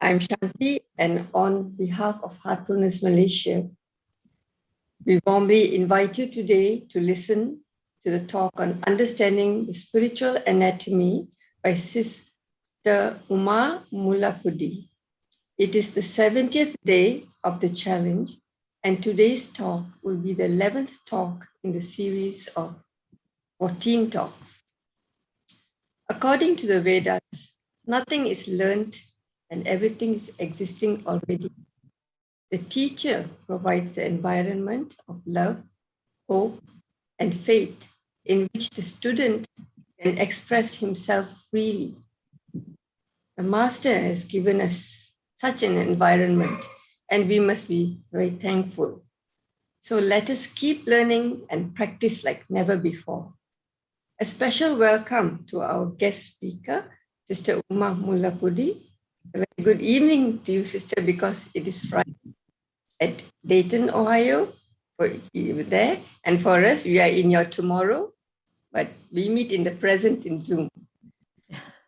I'm Shanti, and on behalf of Heartfulness Malaysia, we warmly invite you today to listen to the talk on understanding the spiritual anatomy by Sis Uma Mullapudi. It is the 70th day of the challenge, and today's talk will be the 11th talk in the series of 14 talks. According to the Vedas, nothing is learned and everything is existing already. The teacher provides the environment of love, hope, and faith in which the student can express himself freely. The master has given us such an environment, and we must be very thankful. So let us keep learning and practice like never before. A special welcome to our guest speaker, Sister Uma Mullapudi. A very good evening to you, sister, because it is Friday at Dayton, Ohio, for you there. And for us, we are in your tomorrow, but we meet in the present in Zoom.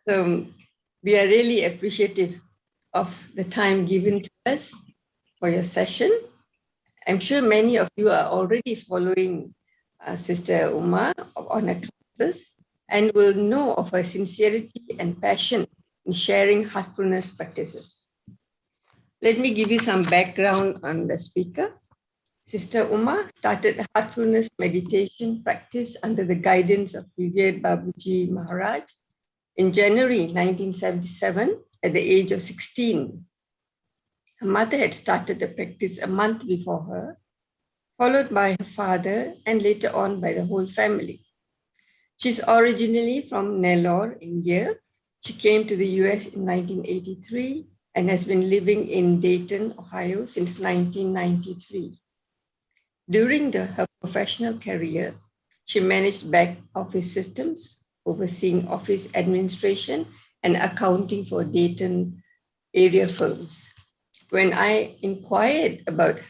So we are really appreciative of the time given to us for your session. I'm sure many of you are already following Sister Uma on her classes and will know of her sincerity and passion in sharing heartfulness practices. Let me give you some background on the speaker. Sister Uma started heartfulness meditation practice under the guidance of revered Babuji Maharaj in January 1977 at the age of 16. Her mother had started the practice a month before her, followed by her father and later on by the whole family. She's originally from Nellore, India. She came to the US in 1983 and has been living in Dayton, Ohio since 1993. During her professional career, she managed back office systems, overseeing office administration and accounting for Dayton area firms. When I inquired about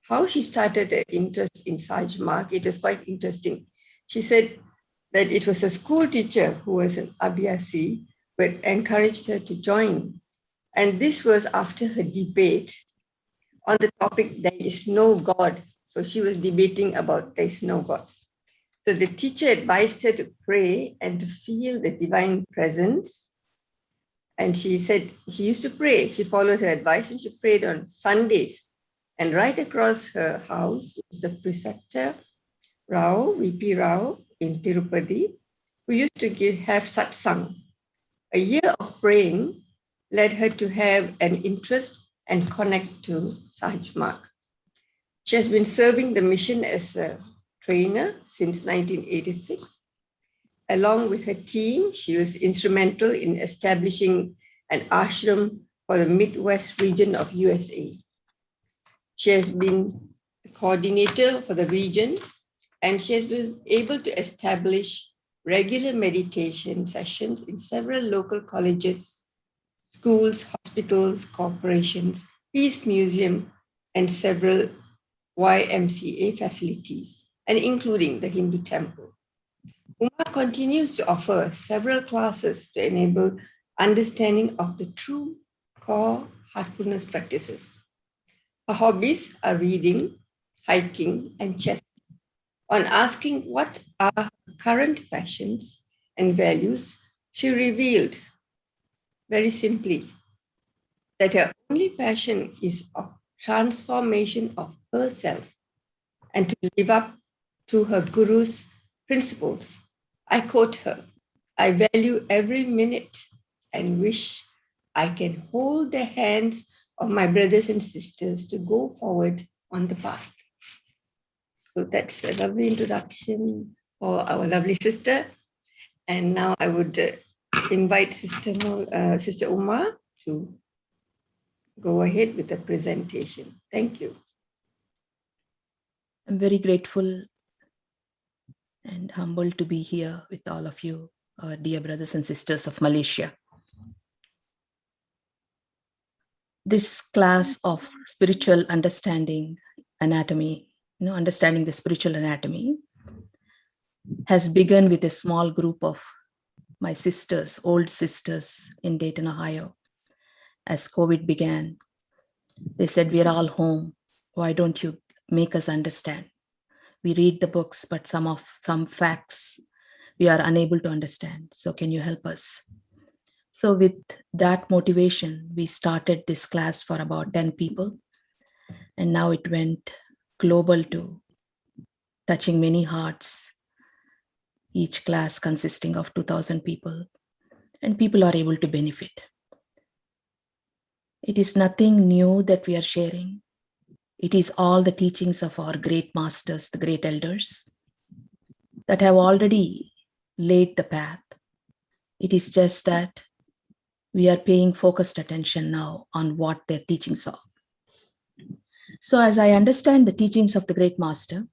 how she started her interest in Saj Mark, it was quite interesting. She said that it was a school teacher who was an Abhyasi who had encouraged her to join. And this was after her debate on the topic, there is no God. So she was debating about there is no God. So the teacher advised her to pray and to feel the divine presence. And she said she used to pray. She followed her advice and she prayed on Sundays. And right across her house was the preceptor, Rao, V.P. Rao in Tirupati, who used to have satsang. A year of praying led her to have an interest and connect to Saj Mark. She has been serving the mission as a trainer since 1986. Along with her team, she was instrumental in establishing an ashram for the Midwest region of USA. She has been a coordinator for the region, and she has been able to establish regular meditation sessions in several local colleges, schools, hospitals, corporations, Peace Museum, and several YMCA facilities, and including the Hindu temple. Uma continues to offer several classes to enable understanding of the true core heartfulness practices. Her hobbies are reading, hiking, and chess. On asking what are her current passions and values, she revealed very simply that her only passion is of transformation of herself and to live up to her guru's principles. I quote her, I value every minute and wish I can hold the hands of my brothers and sisters to go forward on the path. So that's a lovely introduction for our lovely sister. And now I would invite Sister Uma to go ahead with the presentation. Thank you. I'm very grateful and humbled to be here with all of you, our dear brothers and sisters of Malaysia. This class of spiritual understanding anatomy, understanding the spiritual anatomy, has begun with a small group of my sisters, old sisters in Dayton, Ohio. as COVID began. They said, we're all home. Why don't you make us understand? We read the books, but some facts we are unable to understand. So can you help us? So with that motivation, we started this class for about 10 people. And now it went global to touching many hearts, each class consisting of 2,000 people. And people are able to benefit. It is nothing new that we are sharing. It is all the teachings of our great masters, the great elders, that have already laid the path. It is just that we are paying focused attention now on what their teachings are. So as I understand the teachings of the great master,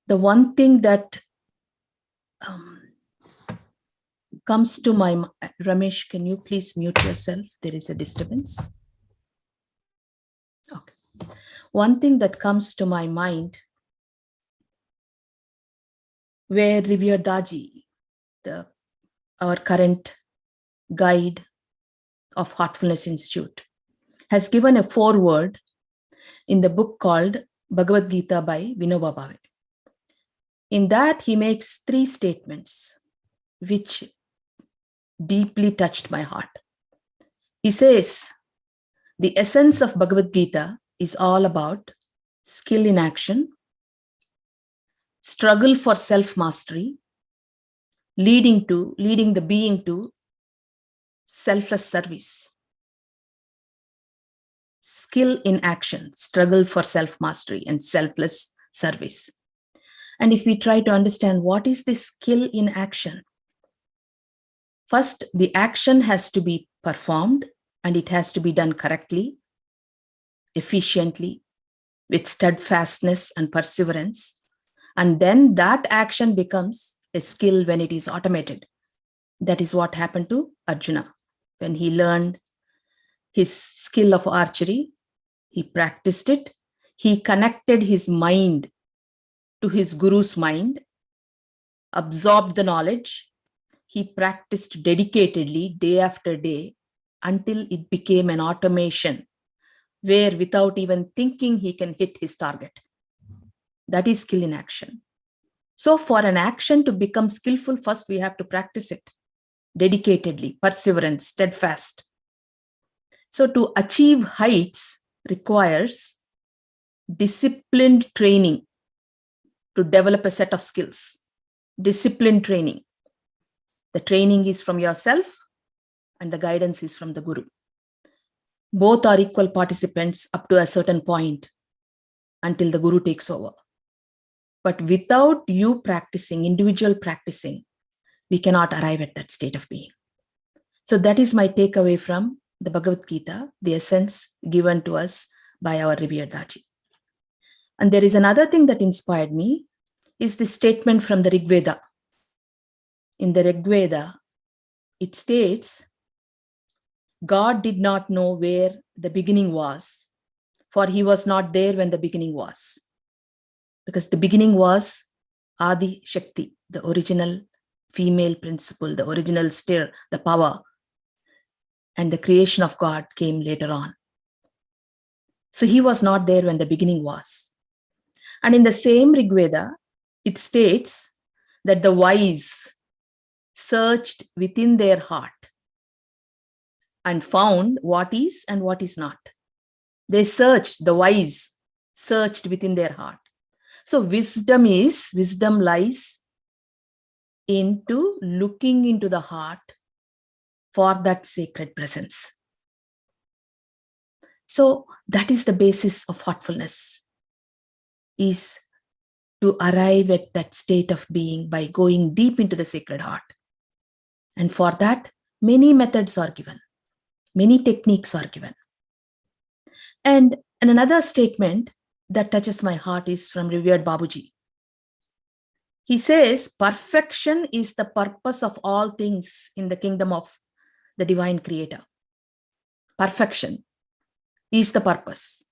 the one thing that comes to my mind, Ramesh, can you please mute yourself? There is a disturbance. Okay. One thing that comes to my mind, where Revered Daji, our current guide of Heartfulness Institute, has given a foreword in the book called Bhagavad Gita by Vinoba Bhave. In that, he makes 3 statements which deeply touched my heart. He says, the essence of Bhagavad Gita is all about skill in action, struggle for self-mastery, leading the being to selfless service. Skill in action, struggle for self-mastery, and selfless service. And if we try to understand what is this skill in action, first, the action has to be performed and it has to be done correctly, efficiently, with steadfastness and perseverance. And then that action becomes a skill when it is automated. That is what happened to Arjuna. When he learned his skill of archery, he practiced it. He connected his mind to his guru's mind, absorbed the knowledge. He practiced dedicatedly day after day until it became an automation where without even thinking, he can hit his target. That is skill in action. So for an action to become skillful, first we have to practice it dedicatedly, perseverance, steadfast. So to achieve heights requires disciplined training to develop a set of skills. Disciplined training. The training is from yourself and the guidance is from the guru. Both are equal participants up to a certain point until the guru takes over. But without you practicing, individual practicing, we cannot arrive at that state of being. So that is my takeaway from the Bhagavad Gita, the essence given to us by our Revered Daji. And there is another thing that inspired me, is the statement from the Rig Veda. In the Rig Veda, it states, God did not know where the beginning was, for he was not there when the beginning was. Because the beginning was Adi Shakti, the original female principle, the original stir, the power. And the creation of God came later on. So he was not there when the beginning was. And in the same Rig Veda, it states that the wise searched within their heart and found what is and what is not. They searched, the wise searched within their heart. So wisdom lies into looking into the heart for that sacred presence. So that is the basis of heartfulness, is to arrive at that state of being by going deep into the sacred heart. And for that, many methods are given, many techniques are given. And another statement that touches my heart is from Revered Babuji. He says, perfection is the purpose of all things in the kingdom of the divine creator. Perfection is the purpose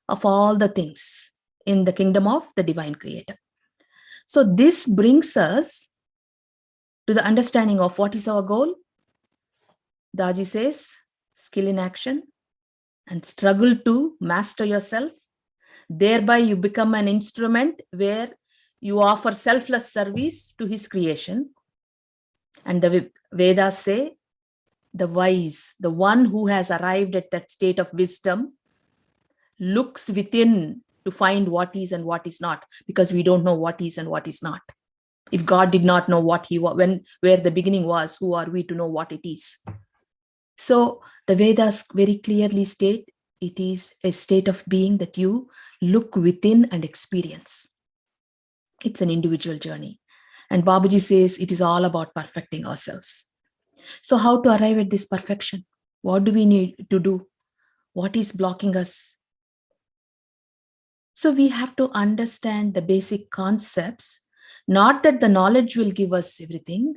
of all the things in the kingdom of the divine creator. So this brings us to the understanding of what is our goal. Daji says, skill in action and struggle to master yourself. Thereby you become an instrument where you offer selfless service to his creation. And the Vedas say, the wise, the one who has arrived at that state of wisdom, looks within to find what is and what is not, because we don't know what is and what is not. If God did not know what he was, where the beginning was, who are we to know what it is? So the Vedas very clearly state it is a state of being that you look within and experience. It's an individual journey. And Babaji says it is all about perfecting ourselves. So how to arrive at this perfection? What do we need to do? What is blocking us? So we have to understand the basic concepts, not that the knowledge will give us everything,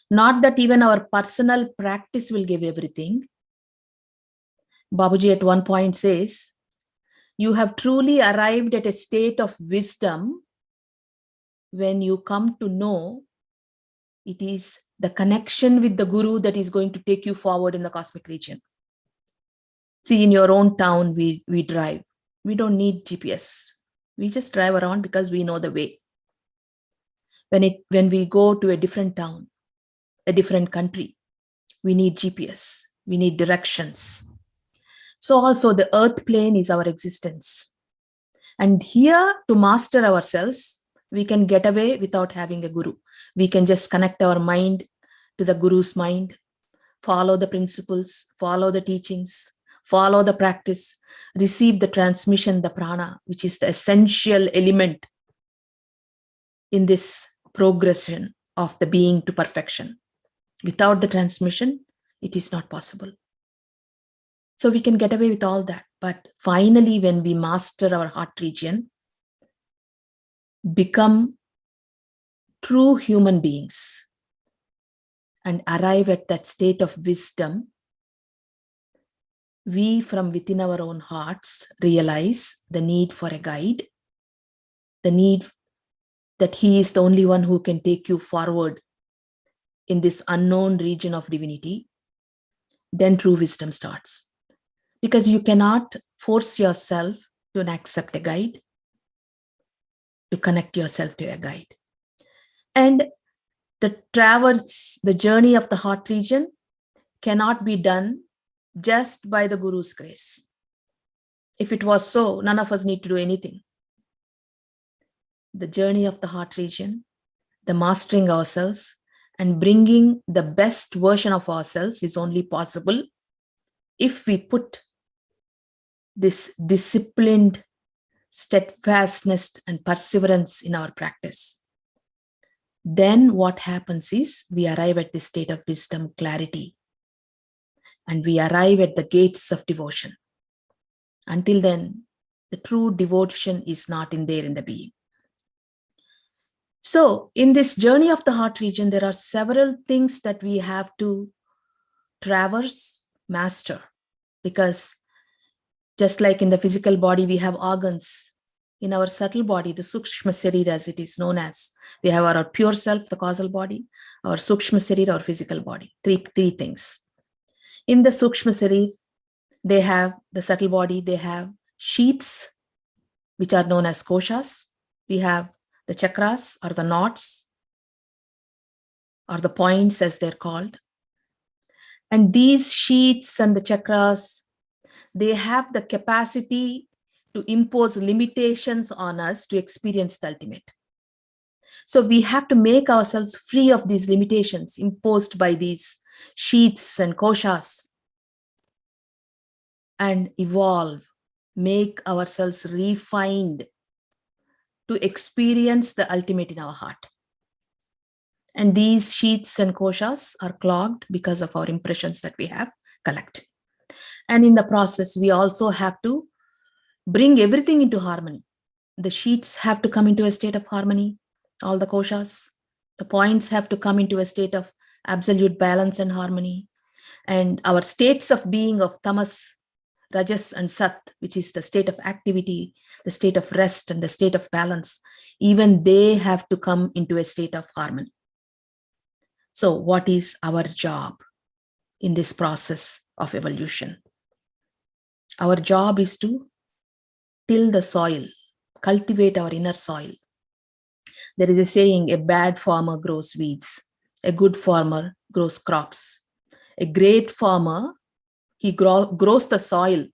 not that even our personal practice will give everything. Babaji at one point says, you have truly arrived at a state of wisdom when you come to know it is the connection with the Guru that is going to take you forward in the cosmic region. See, in your own town, we drive. We don't need GPS. We just drive around because we know the way. When we go to a different town, a different country, we need GPS. We need directions. So also the earth plane is our existence. And here, to master ourselves, we can get away without having a guru. We can just connect our mind to the Guru's mind, follow the principles, follow the teachings, follow the practice, receive the transmission, the prana, which is the essential element in this progression of the being to perfection. Without the transmission, it is not possible. So we can get away with all that. But finally, when we master our heart region, become true human beings and arrive at that state of wisdom, we from within our own hearts realize the need for a guide, the need that he is the only one who can take you forward in this unknown region of divinity. Then true wisdom starts. Because you cannot force yourself to accept a guide, to connect yourself to a guide. And the journey of the heart region cannot be done just by the Guru's grace. If it was so, none of us need to do anything. The journey of the heart region, the mastering ourselves and bringing the best version of ourselves is only possible if we put this disciplined steadfastness and perseverance in our practice. Then what happens is we arrive at this state of wisdom, clarity, and we arrive at the gates of devotion. Until then, the true devotion is not in there in the being. So in this journey of the heart region, there are several things that we have to traverse, master, because just like in the physical body, we have organs. In our subtle body, the Sukshma Sarira, as it is known as, we have our pure self, the causal body, our Sukshma Sarira, our physical body, three things. In the Sukshma Sarira, they have the subtle body, they have sheaths, which are known as koshas. We have the chakras or the knots or the points as they're called. And these sheaths and the chakras, they have the capacity to impose limitations on us to experience the ultimate. So we have to make ourselves free of these limitations imposed by these sheaths and koshas and evolve, make ourselves refined to experience the ultimate in our heart. And these sheaths and koshas are clogged because of our impressions that we have collected. And in the process, we also have to bring everything into harmony. The sheets have to come into a state of harmony, all the koshas. The points have to come into a state of absolute balance and harmony. And our states of being of tamas, rajas and sat, which is the state of activity, the state of rest and the state of balance, even they have to come into a state of harmony. So what is our job in this process of evolution. Our job is to till the soil, cultivate our inner soil. There is a saying, a bad farmer grows weeds, a good farmer grows crops. A great farmer, he grows the soil.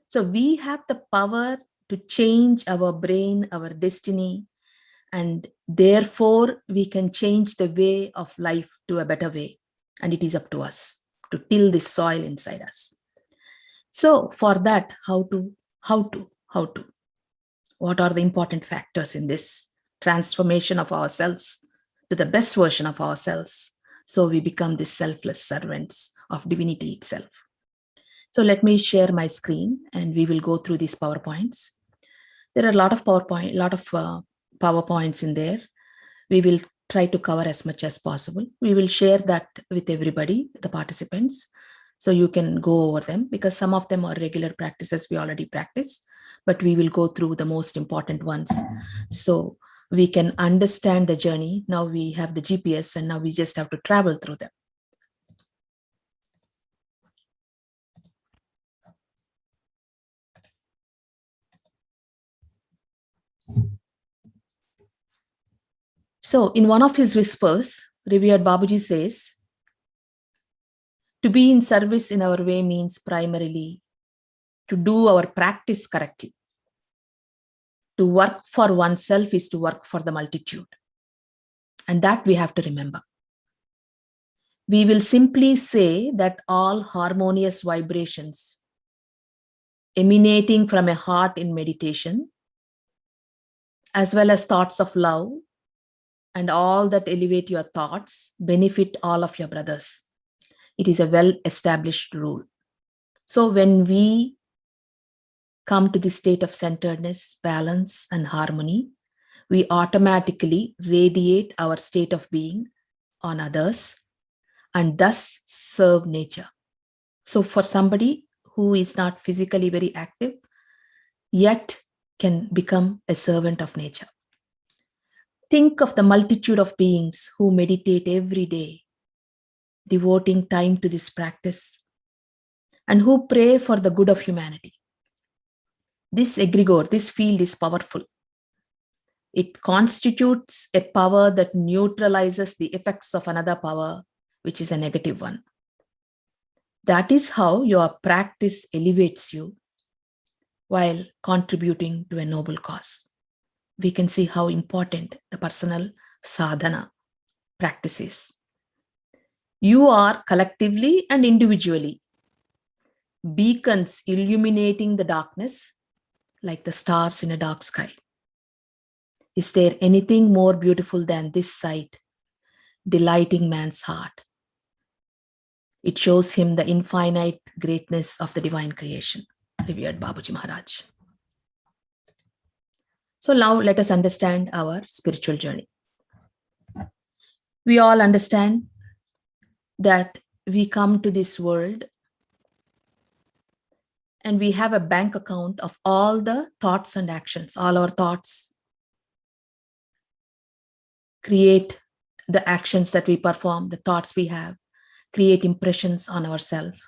So we have the power to change our brain, our destiny, and therefore we can change the way of life to a better way. And it is up to us to till this soil inside us. So for that, how to? What are the important factors in this transformation of ourselves to the best version of ourselves? So we become the selfless servants of divinity itself. So let me share my screen and we will go through these PowerPoints. There are a lot of PowerPoints in there. We will try to cover as much as possible. We will share that with everybody, the participants, so you can go over them, because some of them are regular practices we already practice, but we will go through the most important ones so we can understand the journey. Now we have the GPS and now we just have to travel through them. So in one of his whispers, revered Babaji says, to be in service in our way means primarily to do our practice correctly. To work for oneself is to work for the multitude. And that we have to remember. We will simply say that all harmonious vibrations emanating from a heart in meditation, as well as thoughts of love and all that elevate your thoughts, benefit all of your brothers. It is a well-established rule. So when we come to the state of centeredness, balance, and harmony, we automatically radiate our state of being on others and thus serve nature. So for somebody who is not physically very active, yet can become a servant of nature. Think of the multitude of beings who meditate every day, devoting time to this practice, and who pray for the good of humanity. This egregore, this field is powerful. It constitutes a power that neutralizes the effects of another power, which is a negative one. That is how your practice elevates you while contributing to a noble cause. We can see how important the personal sadhana practice is. You are collectively and individually beacons illuminating the darkness like the stars in a dark sky. Is there anything more beautiful than this sight, delighting man's heart? It shows him the infinite greatness of the divine creation, revered Babaji Maharaj. So now let us understand our spiritual journey. We all understand that we come to this world and we have a bank account of all the thoughts and actions. All our thoughts create the actions that we perform, the thoughts we have, create impressions on ourselves.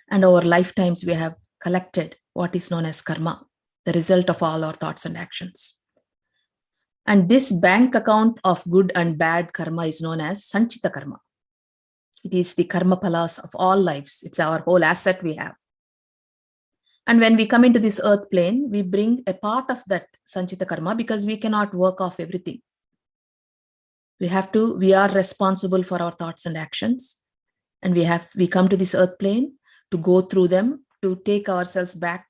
And over lifetimes, we have collected what is known as karma, the result of all our thoughts and actions. And this bank account of good and bad karma is known as sanchita karma. It is the karma palas of all lives. It's our whole asset we have. And when we come into this earth plane, we bring a part of that sanchita karma because we cannot work off everything. We are responsible for our thoughts and actions. And we come to this earth plane to go through them, to take ourselves back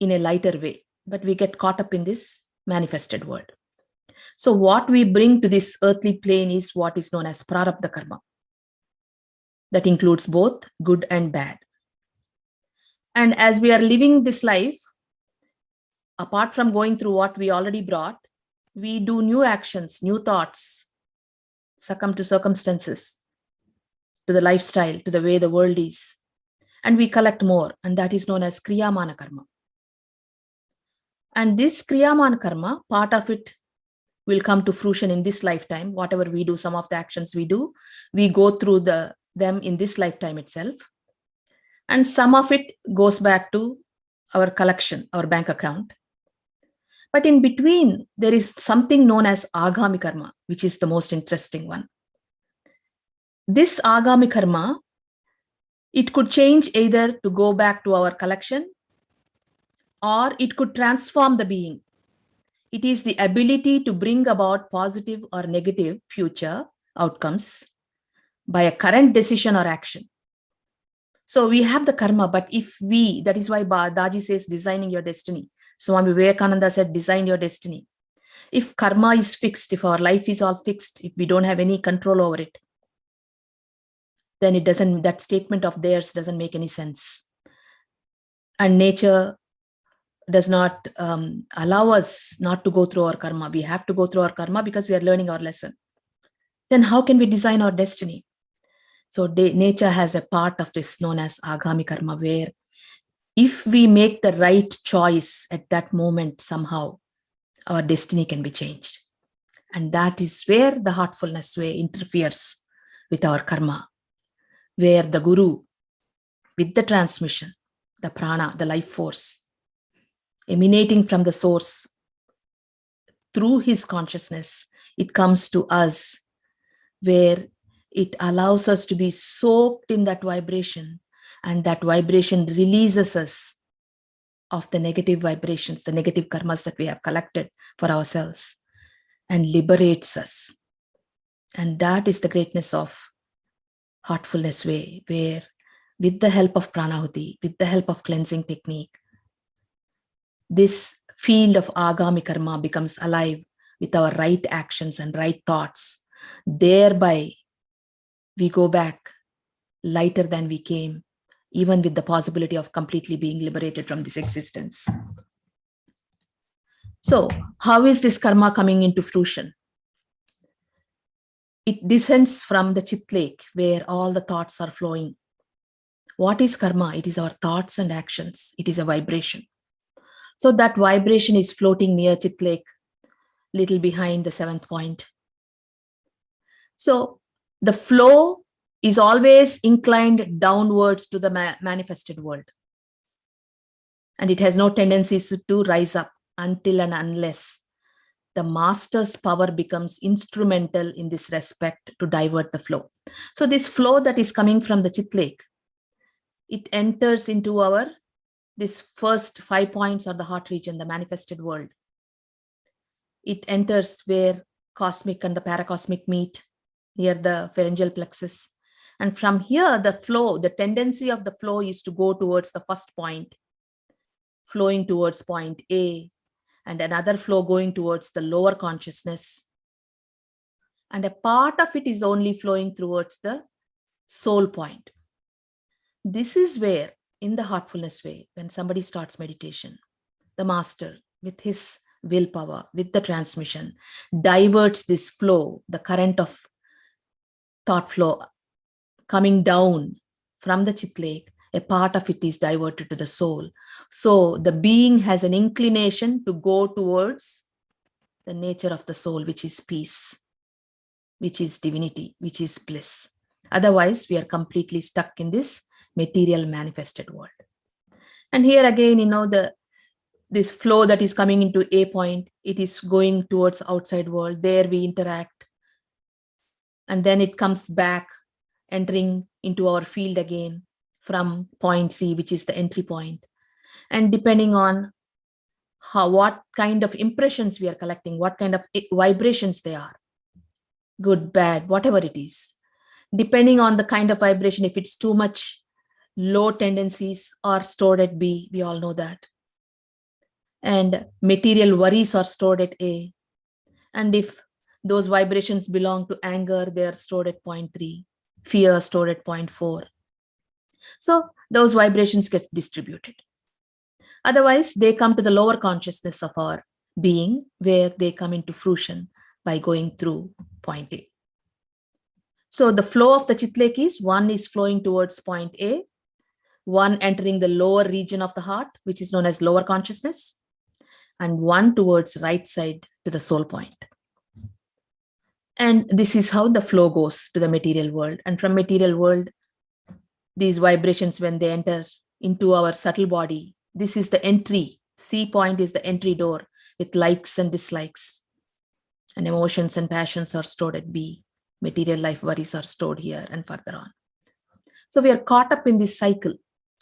in a lighter way. But we get caught up in this manifested world. So what we bring to this earthly plane is what is known as prarabdha karma. That includes both good and bad. And as we are living this life, apart from going through what we already brought, we do new actions, new thoughts, succumb to circumstances, to the lifestyle, to the way the world is. And we collect more, and that is known as kriyamana karma. And this kriyamana karma, part of it will come to fruition in this lifetime. Whatever we do, some of the actions we do, we go through them in this lifetime itself. And some of it goes back to our collection, our bank account. But in between, there is something known as agami karma, which is the most interesting one. This agami karma, it could change either to go back to our collection, or it could transform the being. It is the ability to bring about positive or negative future outcomes by a current decision or action. So we have the karma, but if we, that is why Daji says designing your destiny. Swami Vivekananda said design your destiny. If karma is fixed, if our life is all fixed, if we don't have any control over it, then that statement of theirs doesn't make any sense. And nature does not allow us not to go through our karma. We have to go through our karma because we are learning our lesson. Then how can we design our destiny? So nature has a part of this known as agami karma, where if we make the right choice at that moment, somehow our destiny can be changed. And that is where the heartfulness way interferes with our karma, where the guru, with the transmission, the prana, the life force, emanating from the source, through his consciousness, it comes to us, where it allows us to be soaked in that vibration, and that vibration releases us of the negative vibrations, the negative karmas that we have collected for ourselves, and liberates us. And that is the greatness of heartfulness way, where with the help of pranahuti, with the help of cleansing technique, this field of agami karma becomes alive with our right actions and right thoughts. Thereby, we go back lighter than we came, even with the possibility of completely being liberated from this existence. So, how is this karma coming into fruition? It descends from the chit lake, where all the thoughts are flowing. What is karma? It is our thoughts and actions. It is a vibration. So that vibration is floating near chit lake, little behind the 7th point. So the flow is always inclined downwards to the manifested world. And it has no tendencies to rise up until and unless the master's power becomes instrumental in this respect to divert the flow. So this flow that is coming from the chit lake, it enters into this first 5 points or the heart region, the manifested world. It enters where cosmic and the paracosmic meet, near the pharyngeal plexus. And from here, the flow, the tendency of the flow is to go towards the first point, flowing towards point A, and another flow going towards the lower consciousness. And a part of it is only flowing towards the soul point. This is where, in the heartfulness way, when somebody starts meditation, the master, with his willpower, with the transmission, diverts this flow, the current of thought flow coming down from the chit lake, a part of it is diverted to the soul. So the being has an inclination to go towards the nature of the soul, which is peace, which is divinity, which is bliss. Otherwise, we are completely stuck in this material manifested world. And here again, this flow that is coming into A point, it is going towards outside world. There we interact. And then it comes back, entering into our field again from point C, which is the entry point. And depending on what kind of impressions we are collecting, what kind of vibrations they are, good, bad, whatever it is, depending on the kind of vibration, if it's too much low tendencies are stored at B, we all know that. And material worries are stored at A. And if those vibrations belong to anger, they are stored at point 3. Fear stored at point 4. So those vibrations get distributed. Otherwise, they come to the lower consciousness of our being, where they come into fruition by going through point A. So the flow of the chit lake is, one is flowing towards point A, one entering the lower region of the heart, which is known as lower consciousness, and one towards right side to the soul point. And this is how the flow goes to the material world. And from material world, these vibrations, when they enter into our subtle body, this is the entry. C point is the entry door with likes and dislikes. And emotions and passions are stored at B. Material life worries are stored here and further on. So we are caught up in this cycle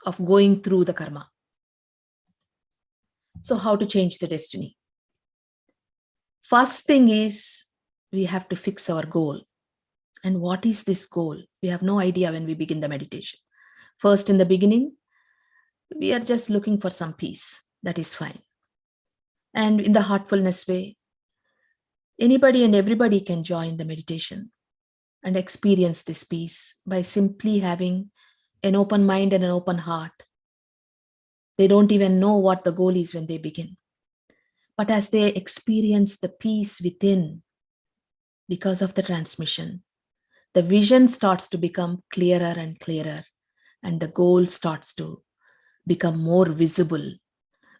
of going through the karma. So how to change the destiny? First thing is we have to fix our goal. And what is this goal? We have no idea when we begin the meditation. First, in the beginning, we are just looking for some peace. That is fine. And in the heartfulness way, anybody and everybody can join the meditation and experience this peace by simply having an open mind and an open heart. They don't even know what the goal is when they begin. But as they experience the peace within, because of the transmission, the vision starts to become clearer and clearer, and the goal starts to become more visible,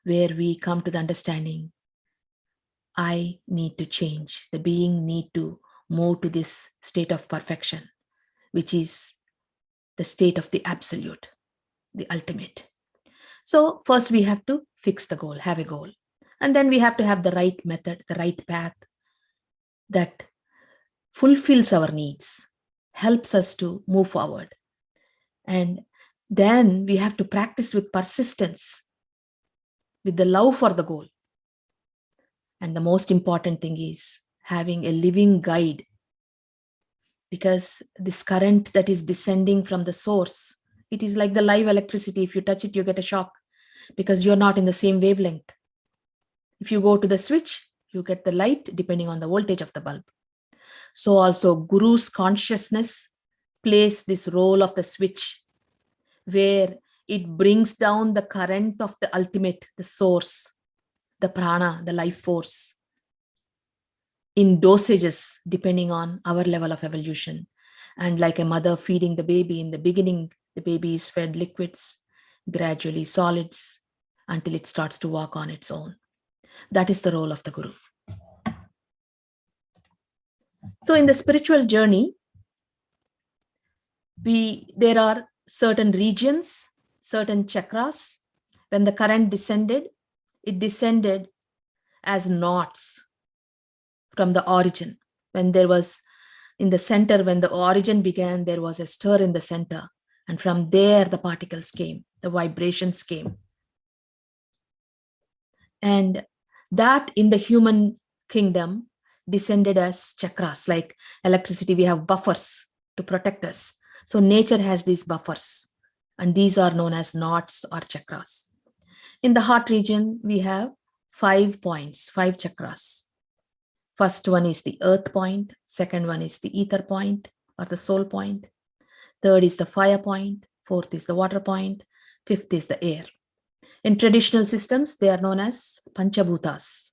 where we come to the understanding, I need to change. The being need to move to this state of perfection, which is the state of the absolute, the ultimate. So first we have to fix the goal, have a goal. And then we have to have the right method, the right path that fulfills our needs, helps us to move forward. And then we have to practice with persistence, with the love for the goal. And the most important thing is having a living guide, because this current that is descending from the source, it is like the live electricity. If you touch it, you get a shock because you're not in the same wavelength. If you go to the switch, you get the light depending on the voltage of the bulb. So also Guru's consciousness plays this role of the switch, where it brings down the current of the ultimate, the source, the prana, the life force, in dosages depending on our level of evolution. And like a mother feeding the baby, in the beginning, the baby is fed liquids, gradually solids, until it starts to walk on its own. That is the role of the Guru. So in the spiritual journey, there are certain regions, certain chakras. When the current descended, it descended as knots from the origin. When there was in the center, when the origin began, there was a stir in the center. And from there, the particles came, the vibrations came. And that in the human kingdom descended as chakras. Like electricity, we have buffers to protect us. So nature has these buffers, and these are known as knots or chakras. In the heart region, we have 5 points, 5 chakras. First one is the earth point. Second one is the ether point or the soul point. Third is the fire point. Fourth is the water point. Fifth is the air. In traditional systems, they are known as Panchabhutas.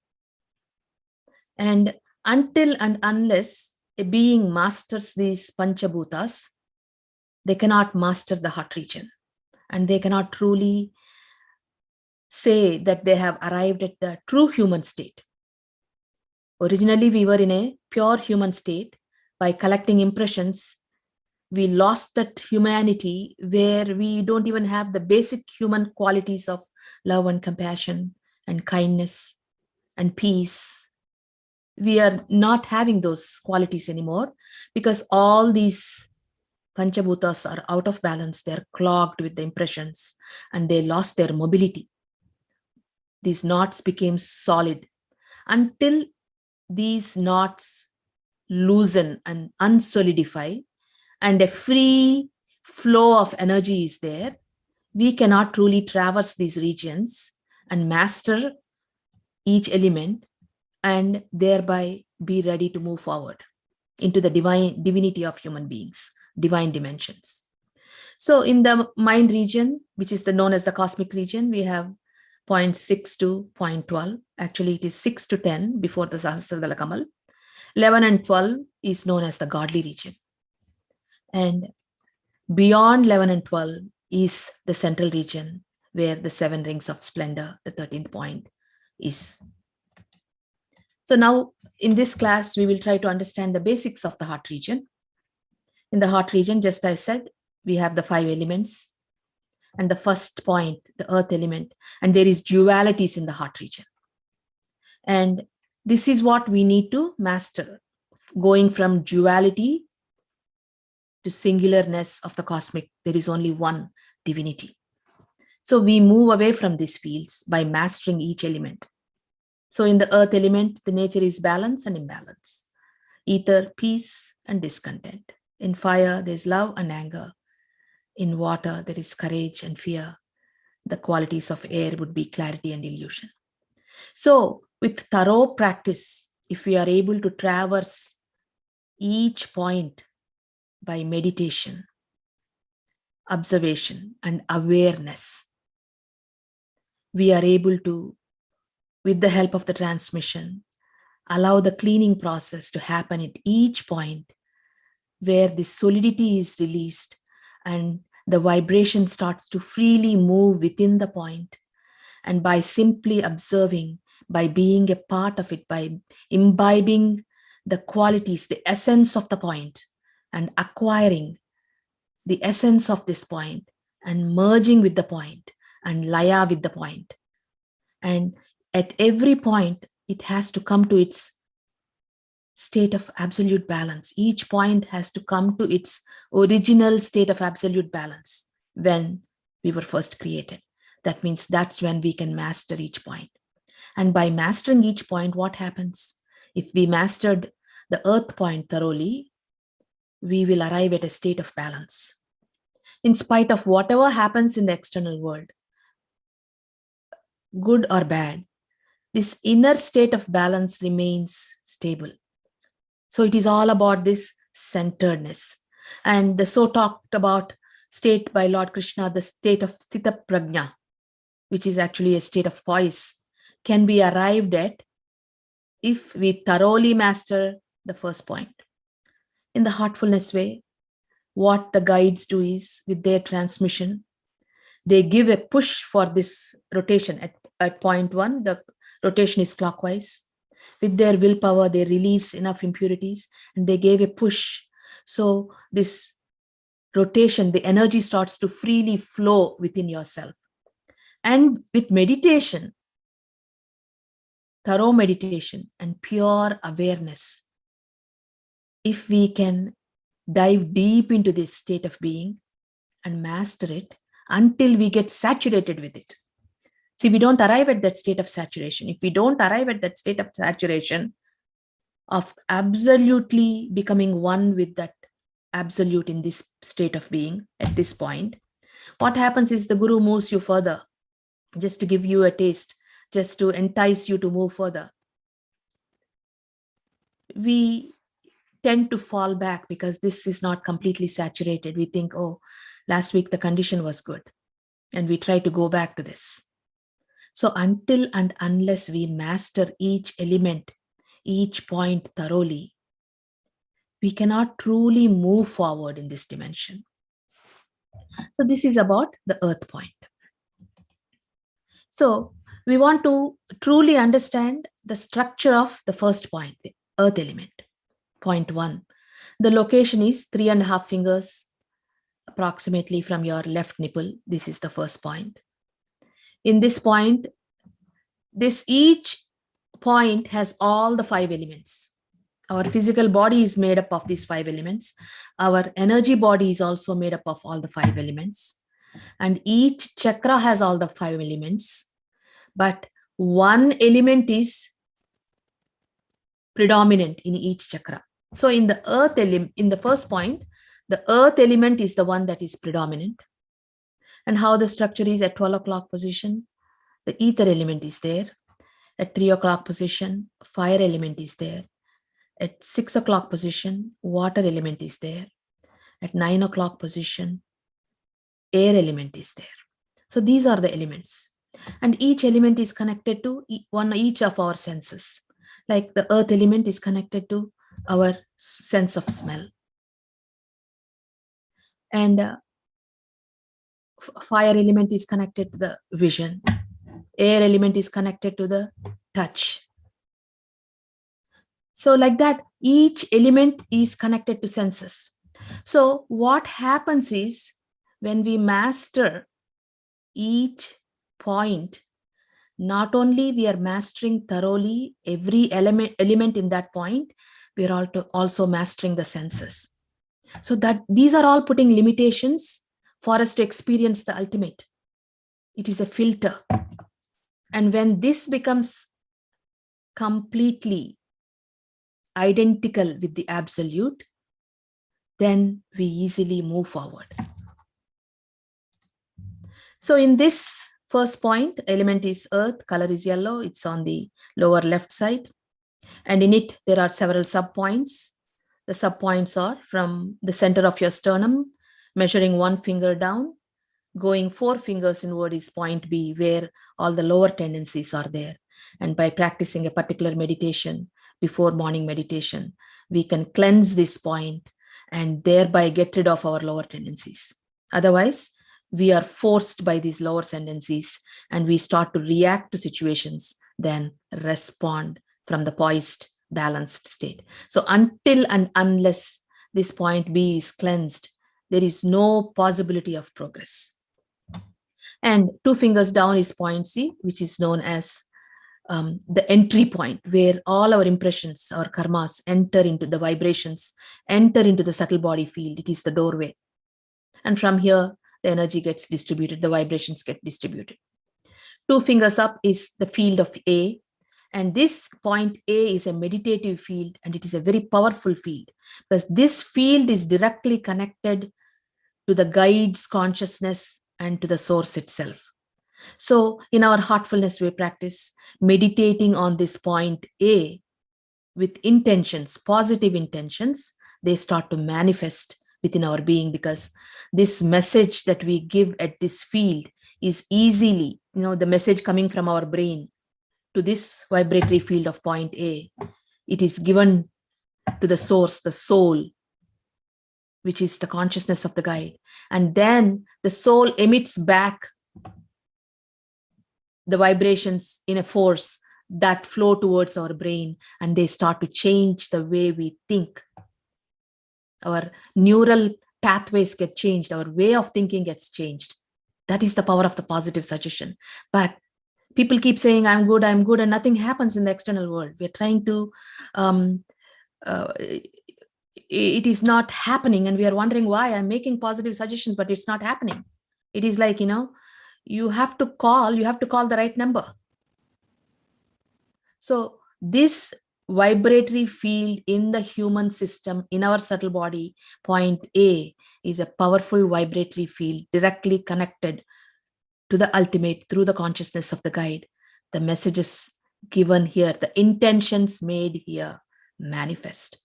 And until and unless a being masters these Panchabhutas, they cannot master the heart region. And they cannot truly say that they have arrived at the true human state. Originally, we were in a pure human state. By collecting impressions, we lost that humanity, where we don't even have the basic human qualities of love and compassion and kindness and peace. We are not having those qualities anymore because all these Panchabhutas are out of balance. They're clogged with the impressions and they lost their mobility. These knots became solid. Until these knots loosen and unsolidify and a free flow of energy is there, we cannot truly traverse these regions and master each element and thereby be ready to move forward into the divinity of human beings, divine dimensions. So in the mind region, which is known as the cosmic region, we have 0.6 to 0.12. Actually, it is 6 to 10 before the Sahasradala Kamal. 11 and 12 is known as the godly region. And beyond 11 and 12 is the central region, where the 7 rings of splendor, the 13th point, is. So now in this class, we will try to understand the basics of the heart region. In the heart region, just as I said, we have the 5 elements. And the first point, the earth element, and there is dualities in the heart region. And this is what we need to master, going from duality to singularness of the cosmic. There is only one divinity. So we move away from these fields by mastering each element. So in the earth element, the nature is balance and imbalance. Ether, peace and discontent. In fire, there's love and anger. In water, there is courage and fear. The qualities of air would be clarity and illusion. So with thorough practice, if we are able to traverse each point by meditation, observation and awareness, we are able to, with the help of the transmission, allow the cleaning process to happen at each point where the solidity is released and the vibration starts to freely move within the point. And by simply observing, by being a part of it, by imbibing the qualities, the essence of the point, and acquiring the essence of this point, and merging with the point, and laya with the point. And at every point, it has to come to its state of absolute balance. Each point has to come to its original state of absolute balance when we were first created. That means that's when we can master each point. And by mastering each point, what happens? If we mastered the earth point thoroughly, we will arrive at a state of balance. In spite of whatever happens in the external world, good or bad, this inner state of balance remains stable. So it is all about this centeredness. And the so talked about state by Lord Krishna, the state of Sthita Prajna, which is actually a state of poise, can be arrived at if we thoroughly master the first point. In the heartfulness way, what the guides do is, with their transmission, they give a push for this rotation. At point 1, the rotation is clockwise. With their willpower, they release enough impurities and they gave a push. So this rotation, the energy starts to freely flow within yourself. And with meditation, thorough meditation and pure awareness, if we can dive deep into this state of being and master it until we get saturated with it. See, we don't arrive at that state of saturation. If we don't arrive at that state of saturation, of absolutely becoming one with that absolute in this state of being at this point, what happens is the Guru moves you further, just to give you a taste, just to entice you to move further. We tend to fall back because this is not completely saturated. We think, oh, last week the condition was good, and we try to go back to this. So until and unless we master each element, each point thoroughly, we cannot truly move forward in this dimension. So this is about the earth point. So we want to truly understand the structure of the first point, the earth element. Point 1. The location is 3.5 fingers, approximately from your left nipple. This is the first point. In this point, each point has all the 5 elements. Our physical body is made up of these 5 elements. Our energy body is also made up of all the 5 elements. And each chakra has all the 5 elements. But one element is predominant in each chakra. So in the earth element, in the first point, the earth element is the one that is predominant. And how the structure is: at 12 o'clock position, the ether element is there. At 3 o'clock position, fire element is there. At 6 o'clock position, water element is there. At 9 o'clock position, air element is there. So these are the elements. And each element is connected to each of our senses. Like the earth element is connected to our sense of smell. And fire element is connected to the vision. Air element is connected to the touch. So like that, each element is connected to senses. So what happens is, when we master each point, not only we are mastering thoroughly every element in that point, we are also mastering the senses. So that these are all putting limitations for us to experience the ultimate. It is a filter. And when this becomes completely identical with the absolute, then we easily move forward. So in this first point, element is earth, color is yellow, it's on the lower left side. And in it, there are several subpoints. The subpoints are from the center of your sternum, measuring 1 finger down, going 4 fingers inward is point B, where all the lower tendencies are there. And by practicing a particular meditation before morning meditation, we can cleanse this point and thereby get rid of our lower tendencies. Otherwise, we are forced by these lower tendencies and we start to react to situations, then respond from the poised, balanced state. So until and unless this point B is cleansed, there is no possibility of progress. And 2 fingers down is point C, which is known as the entry point, where all our impressions, our karmas enter into the vibrations, enter into the subtle body field. It is the doorway. And from here, the energy gets distributed, the vibrations get distributed. 2 fingers up is the field of A. And this point A is a meditative field, and it is a very powerful field because this field is directly connected to the guide's consciousness and to the source itself. So in our heartfulness way practice, meditating on this point A with intentions, positive intentions, they start to manifest within our being, because this message that we give at this field is easily, the message coming from our brain to this vibratory field of point A, it is given to the source, the soul, which is the consciousness of the guide. And then the soul emits back the vibrations in a force that flow towards our brain, and they start to change the way we think. Our neural pathways get changed, our way of thinking gets changed. That is the power of the positive suggestion. But people keep saying, I'm good, and nothing happens in the external world. We're trying to, it is not happening, and we are wondering why. I'm making positive suggestions, but it's not happening. It is like, you have to call the right number. So this vibratory field in the human system, in our subtle body, point A, is a powerful vibratory field directly connected to the ultimate through the consciousness of the guide. The messages given here, the intentions made here manifest.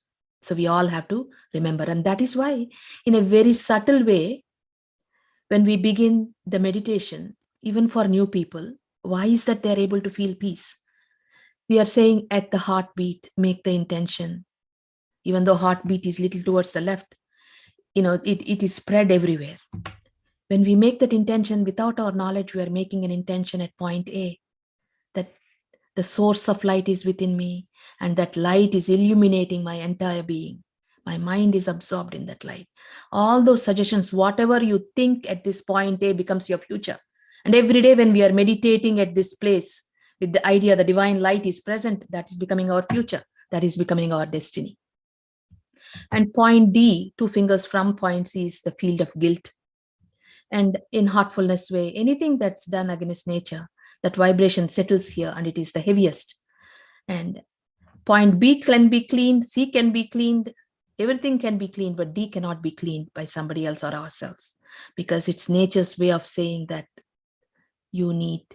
So we all have to remember. And that is why, in a very subtle way, when we begin the meditation, even for new people, why is that they're able to feel peace? We are saying at the heartbeat, make the intention. Even though heartbeat is little towards the left, it is spread everywhere. When we make that intention without our knowledge, we are making an intention at point A, that the source of light is within me, and that light is illuminating my entire being. My mind is absorbed in that light. All those suggestions, whatever you think at this point A becomes your future. And every day when we are meditating at this place with the idea the divine light is present, that is becoming our future. That is becoming our destiny. And point D, 2 fingers from point C, is the field of guilt. And in heartfulness way, anything that's done against nature, that vibration settles here and it is the heaviest. And point B can be cleaned, C can be cleaned, everything can be cleaned, but D cannot be cleaned by somebody else or ourselves, because it's nature's way of saying that you need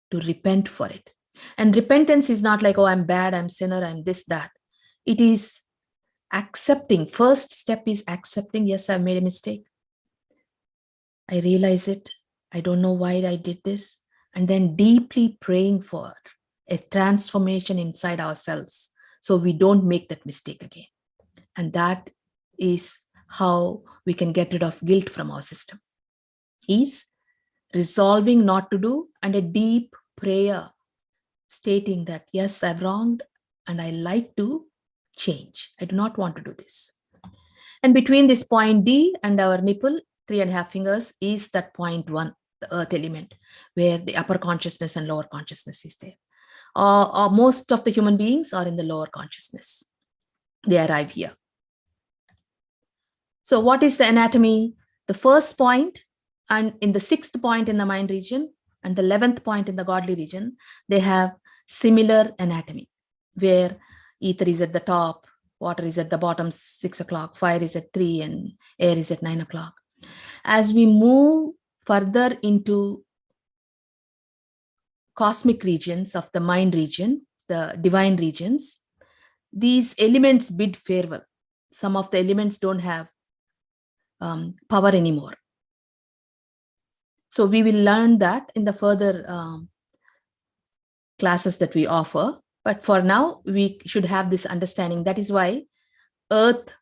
to repent for it. And repentance is not like, oh, I'm bad, I'm sinner, I'm this, that. It is accepting. First step is accepting, yes, I've made a mistake. I realize it. I don't know why I did this. And then deeply praying for a transformation inside ourselves so we don't make that mistake again. And that is how we can get rid of guilt from our system, is resolving not to do, and a deep prayer stating that, yes, I've wronged and I like to change. I do not want to do this. And between this point D and our nipple, 3.5 fingers, is that point 1, the earth element, where the upper consciousness and lower consciousness is there. Or most of the human beings are in the lower consciousness. They arrive here. So what is the anatomy? The first point, and in the 6th point in the mind region, and the 11th point in the godly region, they have similar anatomy, where ether is at the top, water is at the bottom, 6 o'clock, fire is at 3, and air is at 9 o'clock. As we move further into cosmic regions of the mind region, the divine regions, these elements bid farewell. Some of the elements don't have power anymore. So we will learn that in the further classes that we offer. But for now, we should have this understanding. That is why earth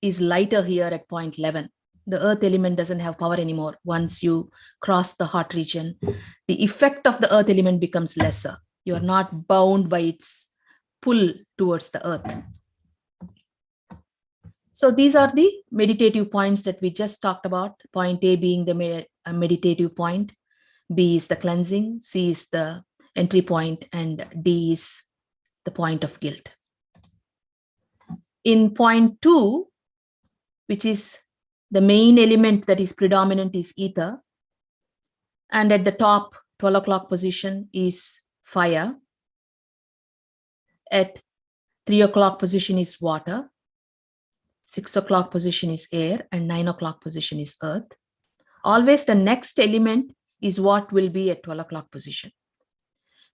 is lighter here at point 11. The earth element doesn't have power anymore. Once you cross the heart region, the effect of the earth element becomes lesser. You are not bound by its pull towards the earth. So these are the meditative points that we just talked about. Point A being the meditative point, B is the cleansing, C is the entry point, and D is the point of guilt. In point 2, which is the main element that is predominant, is ether. And at the top, 12 o'clock position is fire. At 3 o'clock position is water. 6 o'clock position is air, and 9 o'clock position is earth. Always the next element is what will be at 12 o'clock position.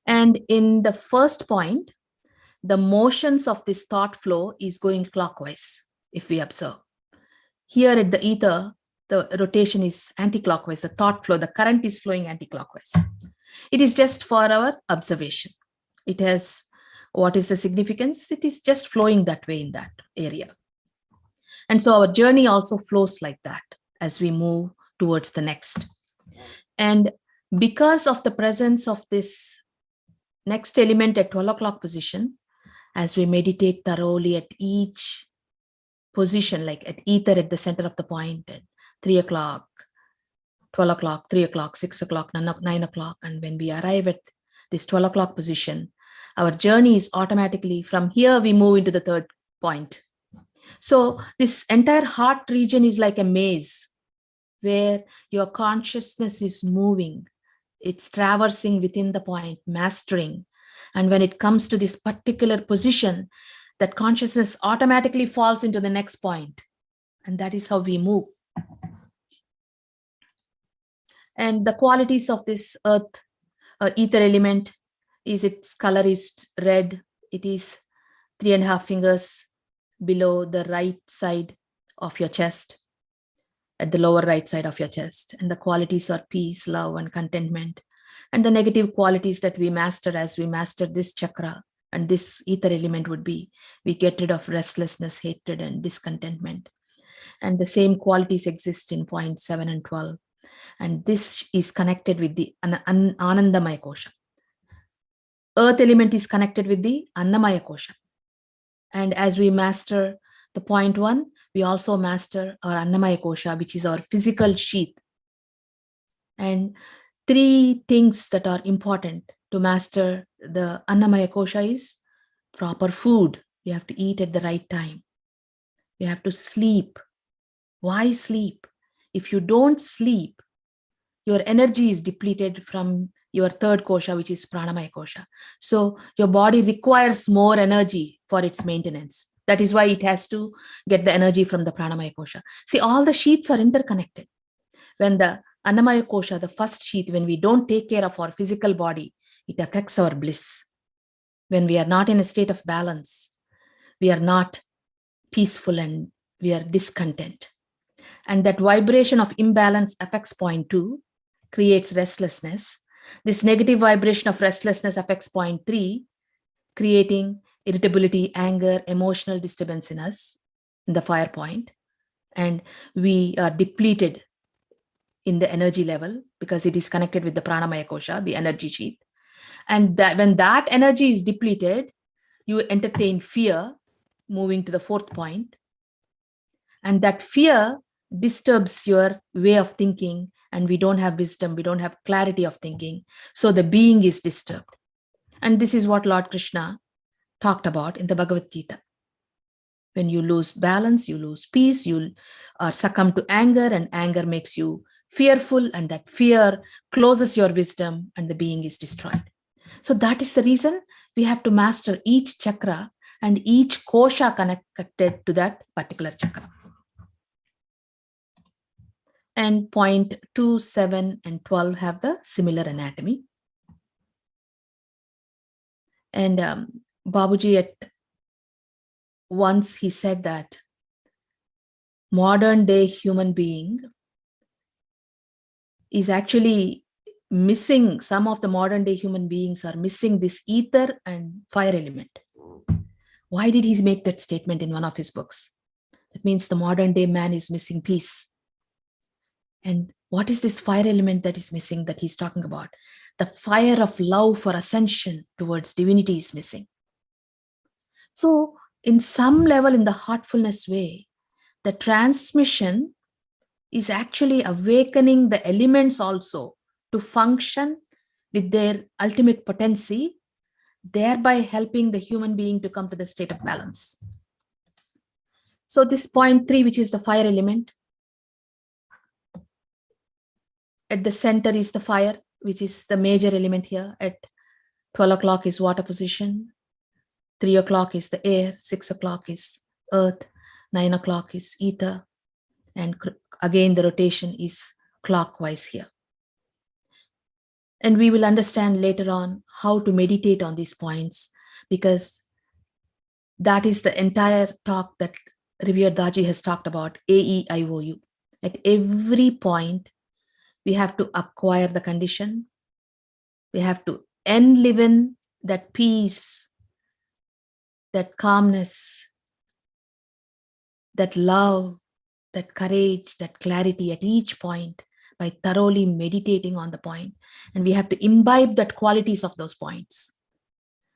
And in the first point, the motions of this thought flow is going clockwise, if we observe. Here at the ether, the rotation is anti-clockwise. The thought flow, the current is flowing anti-clockwise. It is just for our observation. It has, what is the significance? It is just flowing that way in that area. And so our journey also flows like that as we move towards the next. And because of the presence of this next element at 12 o'clock position, as we meditate thoroughly at each position, like at ether at the center of the point, at 3 o'clock, 12 o'clock, 3 o'clock, 6 o'clock, 9 o'clock, and when we arrive at this 12 o'clock position, our journey is automatically, from here we move into the third point. So this entire heart region is like a maze where your consciousness is moving. It's traversing within the point, mastering. And when it comes to this particular position, that consciousness automatically falls into the next point. And that is how we move. And the qualities of this earth, ether element, is its color is red. It is 3.5 fingers below the right side of your chest, at the lower right side of your chest. And the qualities are peace, love, and contentment. And the negative qualities that we master as we master this chakra and this ether element would be, we get rid of restlessness, hatred, and discontentment. And the same qualities exist in point 7 and 12. And this is connected with the Anandamaya Kosha. Earth element is connected with the Annamaya Kosha. And as we master the point 1, we also master our Annamaya Kosha, which is our physical sheath. And 3 things that are important to master the Annamaya Kosha is proper food. We have to eat at the right time. We have to sleep. Why sleep? If you don't sleep, your energy is depleted from your third kosha, which is Pranamaya Kosha. So your body requires more energy for its maintenance. That is why it has to get the energy from the Pranamaya Kosha. See, all the sheaths are interconnected. When the Annamaya Kosha, the first sheath, when we don't take care of our physical body, it affects our bliss. When we are not in a state of balance, we are not peaceful and we are discontent. And that vibration of imbalance affects point 2, creates restlessness. This negative vibration of restlessness affects point 3, creating irritability, anger, emotional disturbance in us, in the fire point. And we are depleted in the energy level because it is connected with the Pranamaya Kosha, the energy sheath. And when that energy is depleted, you entertain fear, moving to the fourth point. And that fear disturbs your way of thinking, and we don't have wisdom, we don't have clarity of thinking. So the being is disturbed. And this is what Lord Krishna talked about in the Bhagavad Gita. When you lose balance, you lose peace, you succumb to anger, and anger makes you fearful, and that fear closes your wisdom, and the being is destroyed. So that is the reason we have to master each chakra and each kosha connected to that particular chakra. And point 2, 7, and 12 have the similar anatomy. And Babuji at once he said that modern day human being is actually missing, some of the modern day human beings are missing this ether and fire element. Why did he make that statement in one of his books? That means the modern day man is missing peace. And what is this fire element that is missing that he's talking about? The fire of love for ascension towards divinity is missing. So in some level, in the heartfulness way, the transmission is actually awakening the elements also to function with their ultimate potency, thereby helping the human being to come to the state of balance. So this point 3, which is the fire element, at the center is the fire, which is the major element here. At 12 o'clock is water position, 3 o'clock is the air, 6 o'clock is earth, 9 o'clock is ether, and again the rotation is clockwise here. And we will understand later on how to meditate on these points, because that is the entire talk that Revered Daji has talked about, AEIOU. At every point, we have to acquire the condition. We have to enliven that peace, that calmness, that love, that courage, that clarity at each point by thoroughly meditating on the point. And we have to imbibe that qualities of those points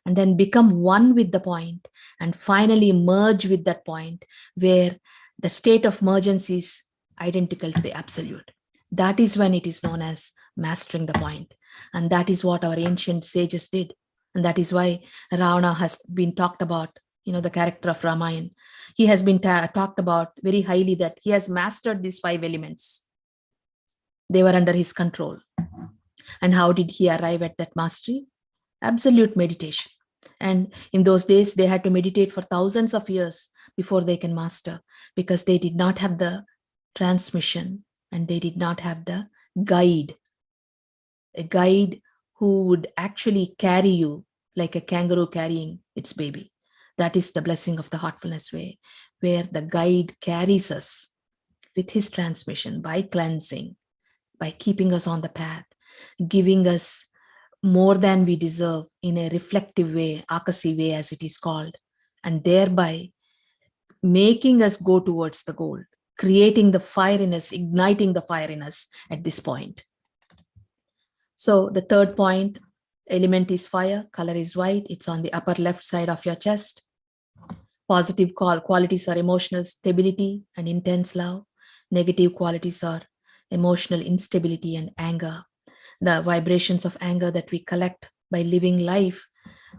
and then become one with the point and finally merge with that point where the state of mergence is identical to the absolute. That is when it is known as mastering the point. And that is what our ancient sages did. And that is why Ravana has been talked about, the character of Ramayana. He has been talked about very highly that he has mastered these 5 elements. They were under his control. And how did he arrive at that mastery? Absolute meditation. And in those days, they had to meditate for thousands of years before they can master, because they did not have the transmission and they did not have the guide. A guide who would actually carry you like a kangaroo carrying its baby. That is the blessing of the heartfulness way, where the guide carries us with his transmission by cleansing, by keeping us on the path, giving us more than we deserve in a reflective way, Akasi way as it is called, and thereby making us go towards the goal, creating the fire in us, igniting the fire in us at this point. So the third point, element is fire, color is white, it's on the upper left side of your chest. Positive qualities are emotional stability and intense love. Negative qualities are emotional instability and anger. The vibrations of anger that we collect by living life,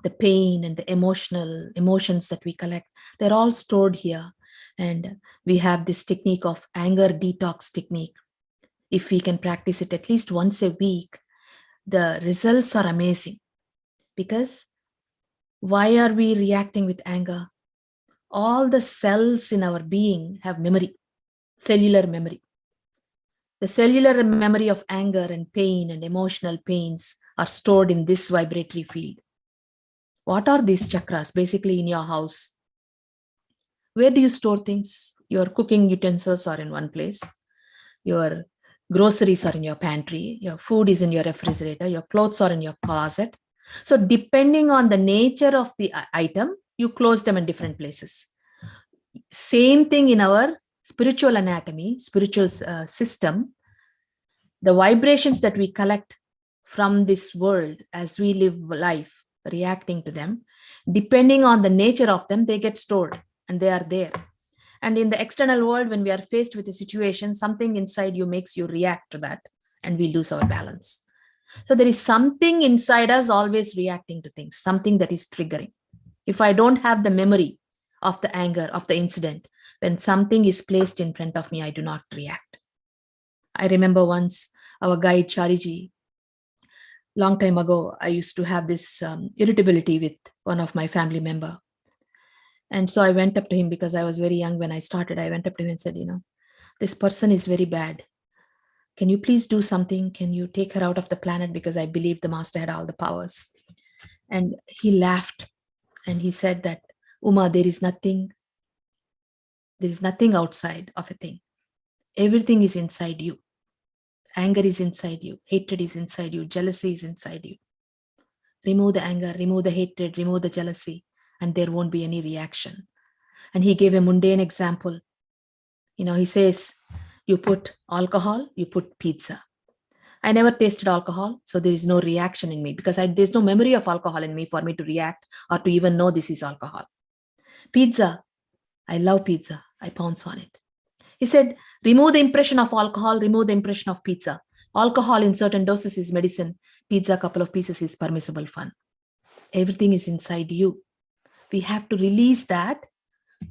the pain and the emotions that we collect, they're all stored here. And we have this technique of anger detox technique. If we can practice it at least once a week, the results are amazing. Because why are we reacting with anger? All the cells in our being have memory, cellular memory. The cellular memory of anger and pain and emotional pains are stored in this vibratory field. What are these chakras? Basically in your house. Where do you store things? Your cooking utensils are in one place. Your groceries are in your pantry. Your food is in your refrigerator. Your clothes are in your closet. So depending on the nature of the item, you close them in different places. Same thing in our spiritual anatomy, spiritual system. The vibrations that we collect from this world as we live life, reacting to them, depending on the nature of them, they get stored. and they are there. And in the external world, when we are faced with a situation, something inside you makes you react to that, and we lose our balance. So there is something inside us always reacting to things, something that is triggering. If I don't have the memory of the anger, of the incident, when something is placed in front of me, I do not react. I remember once our guide Chariji, long time ago, I used to have this irritability with one of my family member. And so I went up to him, because I was very young when I started. I went up to him and said, this person is very bad. Can you please do something? Can you take her out of the planet? Because I believed the master had all the powers. And he laughed and he said that, Uma, there is nothing outside of a thing. Everything is inside you. Anger is inside you. Hatred is inside you. Jealousy is inside you. Remove the anger, remove the hatred, remove the jealousy, and there won't be any reaction. And he gave a mundane example. He says, you put alcohol, you put pizza. I never tasted alcohol, so there is no reaction in me, because there's no memory of alcohol in me for me to react or to even know this is alcohol. Pizza, I love pizza. I pounce on it. He said, remove the impression of alcohol, remove the impression of pizza. Alcohol in certain doses is medicine. Pizza, a couple of pieces is permissible fun. Everything is inside you. We have to release that,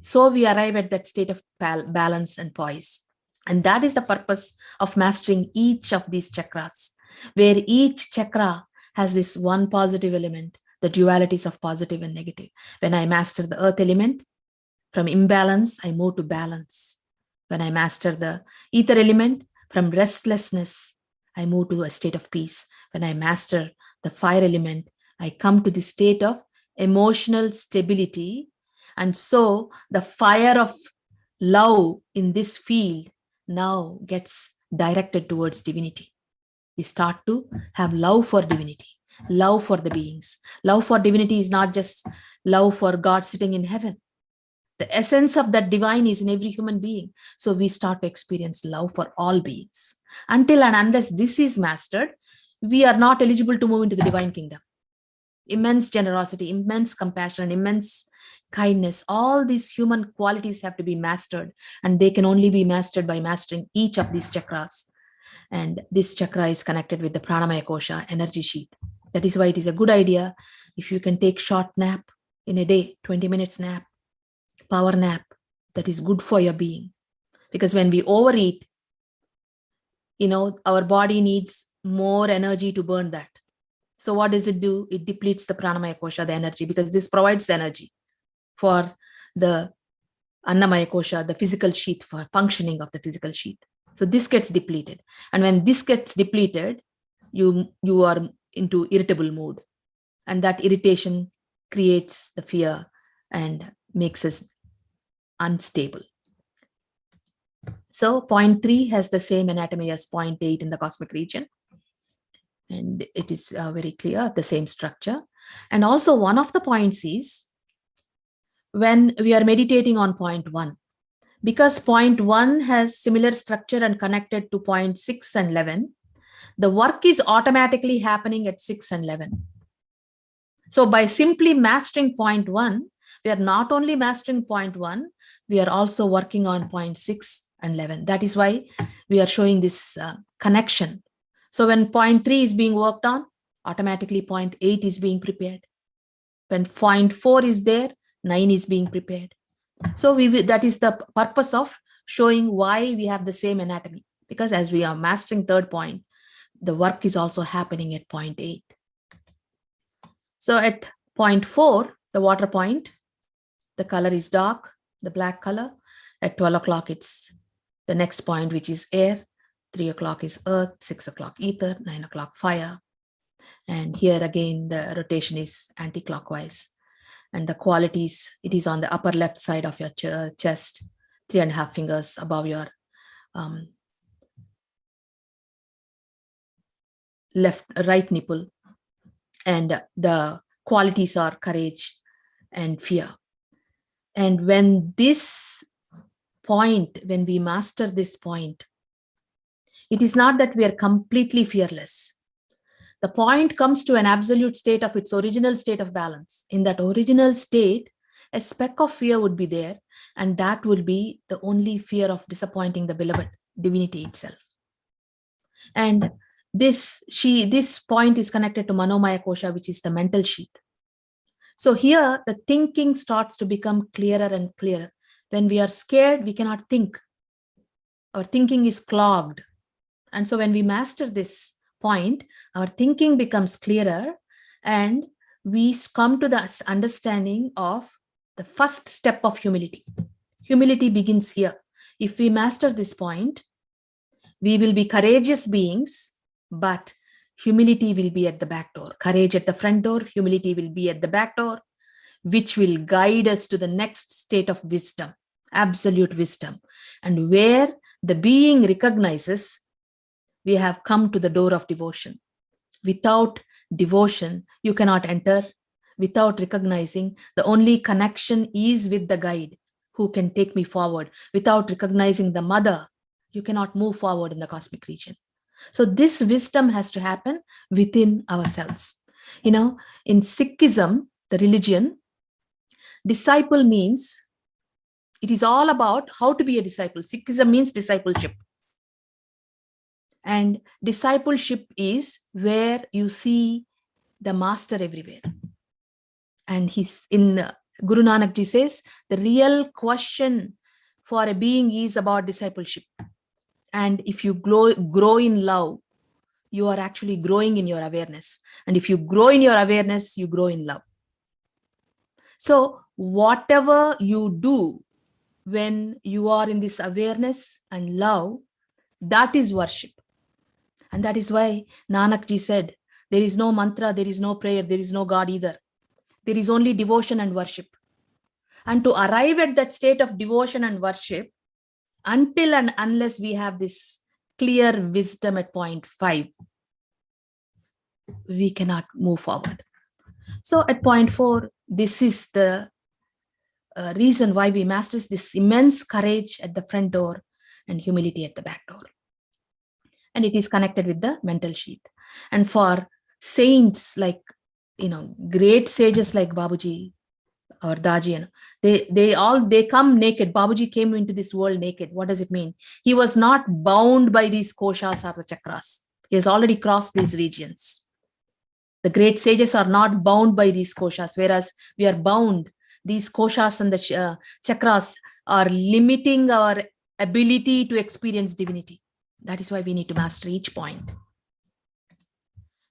so we arrive at that state of balance and poise. And that is the purpose of mastering each of these chakras, where each chakra has this one positive element, the dualities of positive and negative. When I master the earth element, from imbalance, I move to balance. When I master the ether element, from restlessness, I move to a state of peace. When I master the fire element, I come to the state of emotional stability. And so the fire of love in this field now gets directed towards divinity. We start to have love for divinity, love for the beings. Love for divinity is not just love for God sitting in heaven. The essence of that divine is in every human being. So we start to experience love for all beings. Until and unless this is mastered, we are not eligible to move into the divine kingdom. Immense generosity, immense compassion, immense kindness, all these human qualities have to be mastered, and they can only be mastered by mastering each of these chakras. And this chakra is connected with the pranamaya kosha, energy sheath. That is why it is a good idea if you can take short nap in a day, 20 minutes nap, power nap, that is good for your being. Because when we overeat, our body needs more energy to burn that. So what does it do? It depletes the pranamaya kosha, the energy, because this provides the energy for the annamaya kosha, the physical sheath, for functioning of the physical sheath. So this gets depleted. And when this gets depleted, you are into irritable mood. And that irritation creates the fear and makes us unstable. So point 3 has the same anatomy as point 8 in the cosmic region. And it is very clear, the same structure. And also one of the points is when we are meditating on point 1, because point 1 has similar structure and connected to point 6 and 11, the work is automatically happening at 6 and 11. So by simply mastering point 1, we are not only mastering point 1, we are also working on point 6 and 11. That is why we are showing this connection. So when point 3 is being worked on, automatically point 8 is being prepared. When point 4 is there, 9 is being prepared. So that is the purpose of showing why we have the same anatomy. Because as we are mastering third point, the work is also happening at point 8. So at point 4, the water point, the color is dark, the black color. At 12 o'clock, it's the next point, which is air. 3 o'clock is earth, 6 o'clock ether, 9 o'clock fire. And here again, the rotation is anti-clockwise. And the qualities, it is on the upper left side of your chest, 3.5 fingers above your right nipple. And the qualities are courage and fear. And when this point, when we master this point, it is not that we are completely fearless. The point comes to an absolute state of its original state of balance. In that original state, a speck of fear would be there, And that will be the only fear of disappointing the beloved, divinity itself. And this point is connected to Manomaya Kosha, which is the mental sheath. So here the thinking starts to become clearer and clearer. When we are scared, we cannot think. Our thinking is clogged. And so when we master this point, our thinking becomes clearer, and we come to the understanding of the first step of humility. Humility begins here. If we master this point, we will be courageous beings, but humility will be at the back door. Courage at the front door, humility will be at the back door, which will guide us to the next state of wisdom, absolute wisdom. And where the being recognizes we have come to the door of devotion. Without devotion, you cannot enter. Without recognizing, the only connection is with the guide who can take me forward. Without recognizing the mother, you cannot move forward in the cosmic region. So this wisdom has to happen within ourselves. You know, in Sikhism, the religion, disciple means, it is all about how to be a disciple. Sikhism means discipleship. And discipleship is where you see the master everywhere. And he's in Guru Nanak Ji says, the real question for a being is about discipleship. And if you grow in love, you are actually growing in your awareness. And if you grow in your awareness, you grow in love. So whatever you do when you are in this awareness and love, that is worship. And that is why Nanak Ji said, there is no mantra, there is no prayer, there is no God either. There is only devotion and worship. And to arrive at that state of devotion and worship, until and unless we have this clear wisdom at point 5, we cannot move forward. So at point 4, this is the reason why we master this immense courage at the front door and humility at the back door. And it is connected with the mental sheath. And for saints like, great sages like Babuji or Daji, they come naked. Babuji came into this world naked. What does it mean? He was not bound by these koshas or the chakras. He has already crossed these regions. The great sages are not bound by these koshas, whereas we are bound. These koshas and the chakras are limiting our ability to experience divinity. That is why we need to master each point.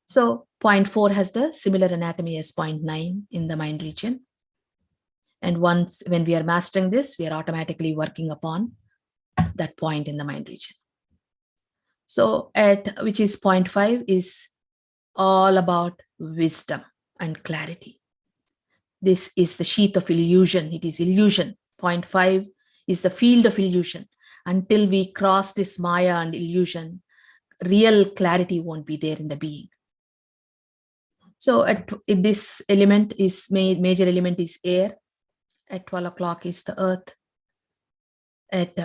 So point 4 has the similar anatomy as point 9 in the mind region. And when we are mastering this, we are automatically working upon that point in the mind region. So which is point 5 is all about wisdom and clarity. This is the sheath of illusion. It is illusion. Point 5 is the field of illusion. Until we cross this Maya and illusion, real clarity won't be there in the being. So this element is major element is air. At 12 o'clock is the earth. At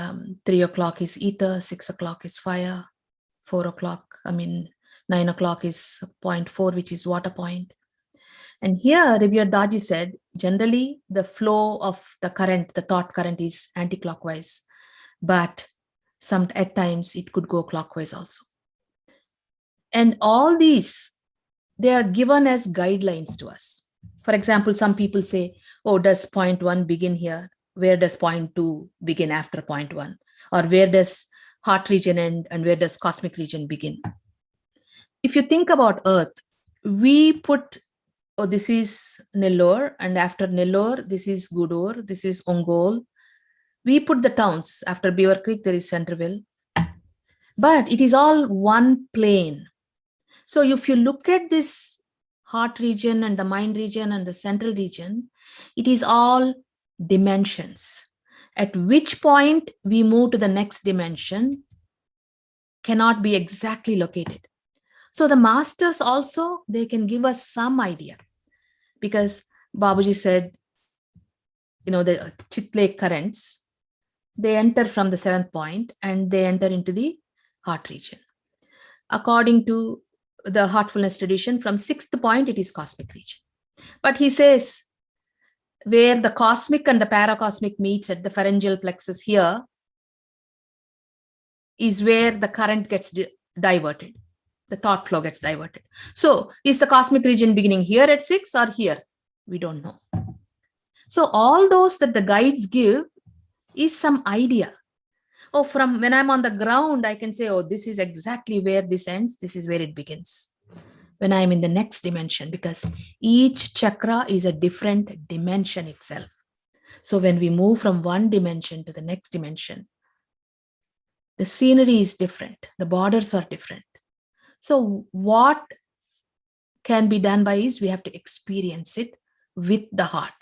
3 o'clock is ether. 6 o'clock is fire. 9 o'clock is point 4, which is water point. And here, Revered Daji said, generally the flow of the current, the thought current is anti-clockwise, but at times it could go clockwise also. And all these, they are given as guidelines to us. For example, some people say, oh, does point 1 begin here? Where does point 2 begin after point 1? Or where does heart region end and where does cosmic region begin? If you think about Earth, we put, this is Nellore, and after Nellore, this is Gudur, this is Ongole. We put the towns. After Beaver Creek, there is Centerville. But it is all one plane. So if you look at this heart region and the mind region and the central region, it is all dimensions. At which point we move to the next dimension cannot be exactly located. So the masters also, they can give us some idea, because Babuji said, the Chitlake currents, they enter from the 7th point and they enter into the heart region. According to the Heartfulness tradition, from 6th point, it is cosmic region. But he says, where the cosmic and the paracosmic meets at the pharyngeal plexus here is where the current gets diverted. The thought flow gets diverted. So is the cosmic region beginning here at 6 or here? We don't know. So all those that the guides give is some idea. Oh, from when I'm on the ground, I can say, oh, this is exactly where this ends. This is where it begins. When I'm in the next dimension, because each chakra is a different dimension itself. So when we move from one dimension to the next dimension, the scenery is different. The borders are different. So what can be done by is we have to experience it with the heart.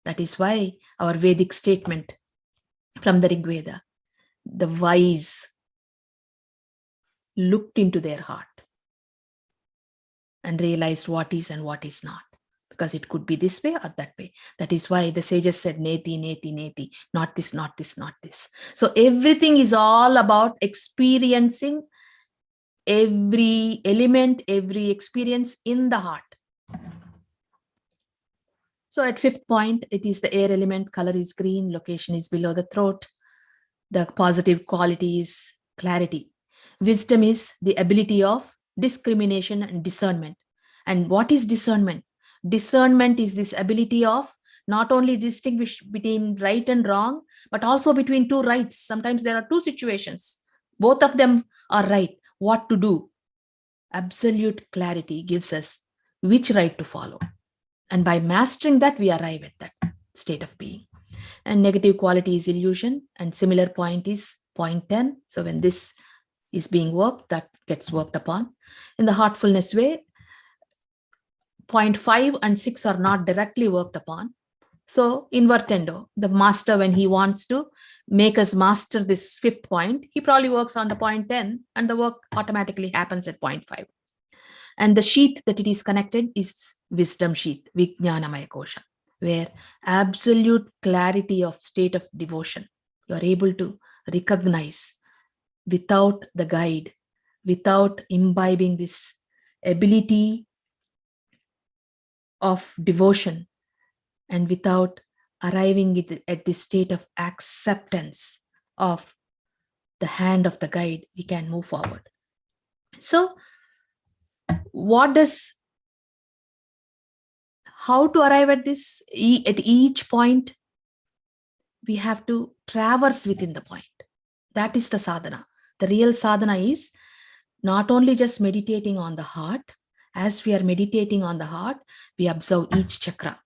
That is why our Vedic statement from the Rig Veda, the wise looked into their heart and realized what is and what is not, because it could be this way or that way. That is why the sages said, neti, neti, neti, not this, not this, not this. So everything is all about experiencing every element, every experience in the heart. So at 5th point, it is the air element, color is green, location is below the throat. The positive quality is clarity. Wisdom is the ability of discrimination and discernment. And what is discernment? Discernment is this ability of not only distinguish between right and wrong, but also between two rights. Sometimes there are two situations. Both of them are right. What to do? Absolute clarity gives us which right to follow. And by mastering that, we arrive at that state of being. And negative quality is illusion. And similar point is point 10. So when this is being worked, that gets worked upon. In the heartfulness way, point 5 and 6 are not directly worked upon. So invertendo, the master, when he wants to make us master this 5th point, he probably works on the point 10 and the work automatically happens at point 5. And the sheath that it is connected is wisdom sheath, Vijnanamaya Kosha, where absolute clarity of state of devotion, you are able to recognize without the guide, without imbibing this ability of devotion, and without arriving at this state of acceptance of the hand of the guide, we can move forward. So how to arrive at this? At each point, we have to traverse within the point. That is the sadhana. The real sadhana is not only just meditating on the heart. As we are meditating on the heart, we observe each chakra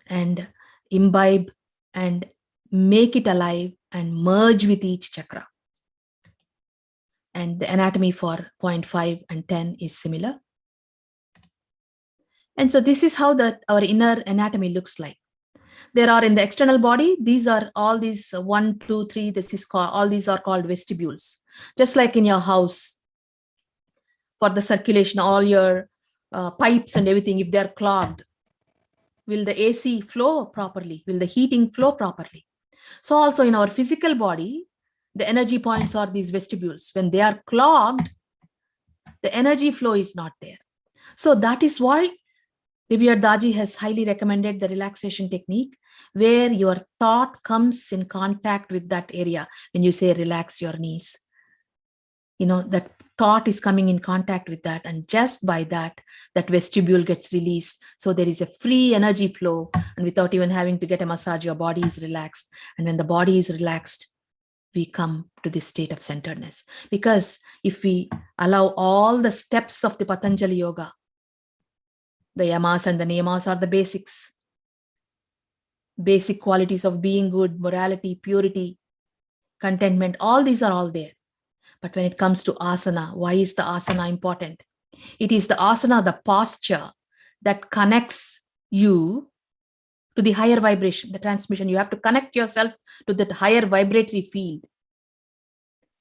and imbibe and make it alive and merge with each chakra. And the anatomy for point 5 and 10 is similar. And so this is how our inner anatomy looks like. There are in the external body, these are all these 1, 2, 3, all these are called vestibules. Just like in your house, for the circulation, all your pipes and everything, if they're clogged, will the AC flow properly? Will the heating flow properly? So also in our physical body, the energy points are these vestibules. When they are clogged, the energy flow is not there. So that is why Revered Daji has highly recommended the relaxation technique, where your thought comes in contact with that area. When you say relax your knees, that thought is coming in contact with that, and just by that vestibule gets released. So there is a free energy flow, and without even having to get a massage, your body is relaxed. And when the body is relaxed, we come to this state of centeredness. Because if we allow all the steps of the Patanjali yoga, the yamas and the niyamas are the basic qualities of being good, morality, purity, contentment, all these are all there. But when it comes to asana, why is the asana important? It is the asana, the posture, that connects you to the higher vibration, the transmission. You have to connect yourself to that higher vibratory field.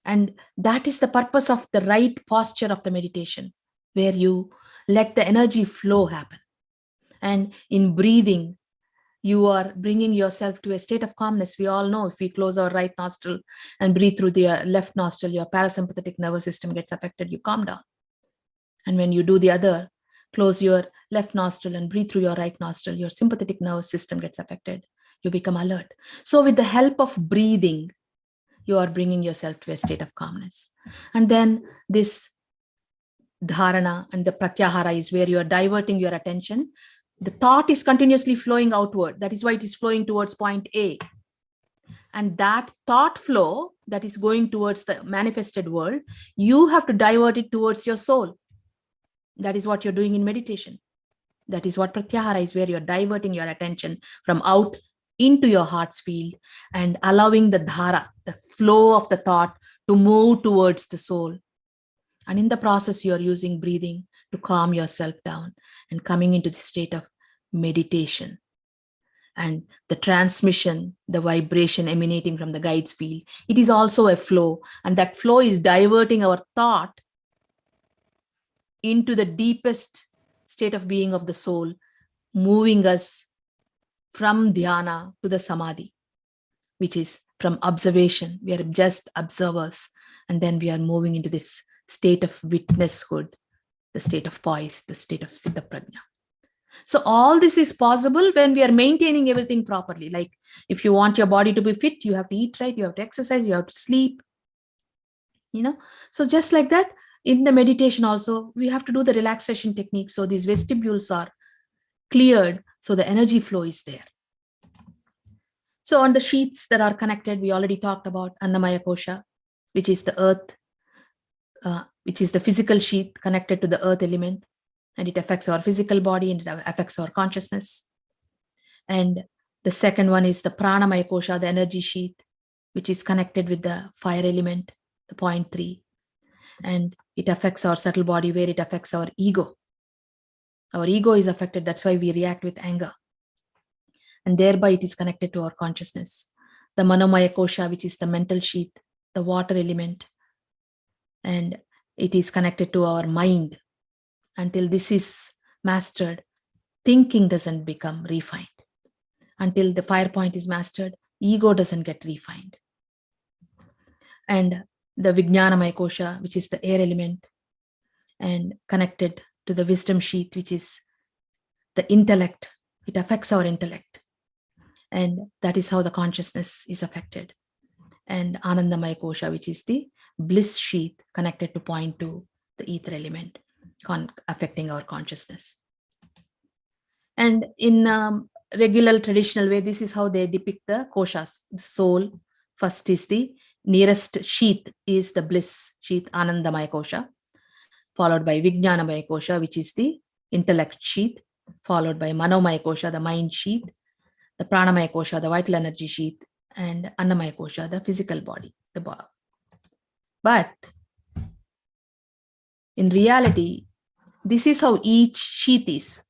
And that is the purpose of the right posture of the meditation, where you let the energy flow happen. And in breathing, you are bringing yourself to a state of calmness. We all know if we close our right nostril and breathe through the left nostril, your parasympathetic nervous system gets affected, you calm down. And when you do the other, Close your left nostril and breathe through your right nostril. Your sympathetic nervous system gets affected. You become alert. So with the help of breathing, you are bringing yourself to a state of calmness. And then this dharana and the pratyahara is where you are diverting your attention. The thought is continuously flowing outward. That is why it is flowing towards point A. And that thought flow that is going towards the manifested world, you have to divert it towards your soul. That is what you're doing in meditation. That is what pratyahara is, where you're diverting your attention from out into your heart's field and allowing the dhara, the flow of the thought, to move towards the soul. And in the process, you're using breathing to calm yourself down and coming into the state of meditation. And the transmission, the vibration emanating from the guide's field, it is also a flow. And that flow is diverting our thought into the deepest state of being of the soul, moving us from dhyana to the samadhi, which is from observation. We are just observers. And then we are moving into this state of witnesshood, the state of poise, the state of siddha prajna. So all this is possible when we are maintaining everything properly. Like if you want your body to be fit, you have to eat right, you have to exercise, you have to sleep. So just like that, in the meditation also, we have to do the relaxation technique. So these vestibules are cleared, so the energy flow is there. So on the sheaths that are connected, we already talked about Annamaya Kosha, which is the earth, which is the physical sheath connected to the earth element. And it affects our physical body and it affects our consciousness. And the second one is the Pranamaya Kosha, the energy sheath, which is connected with the fire element, the point 3. And it affects our subtle body, where it affects our ego. Our ego is affected. That's why we react with anger. And thereby it is connected to our consciousness. The Manomaya Kosha, which is the mental sheath, the water element. And it is connected to our mind. Until this is mastered, thinking doesn't become refined. Until the fire point is mastered, ego doesn't get refined. And the Vijnanamaya Kosha, which is the air element, and connected to the wisdom sheath, which is the intellect. It affects our intellect. And that is how the consciousness is affected. And Anandamaya Kosha, which is the bliss sheath, connected to point 2, the ether element, affecting our consciousness. And in regular traditional way, this is how they depict the koshas. The soul, first is the nearest sheath is the bliss sheath, Anandamaya Kosha, followed by Vijnanamaya Kosha, which is the intellect sheath, followed by Manomaya Kosha, the mind sheath, the Pranamaya Kosha, the vital energy sheath, and Annamaya Kosha, the physical body, the body. But in reality, this is how each sheath is.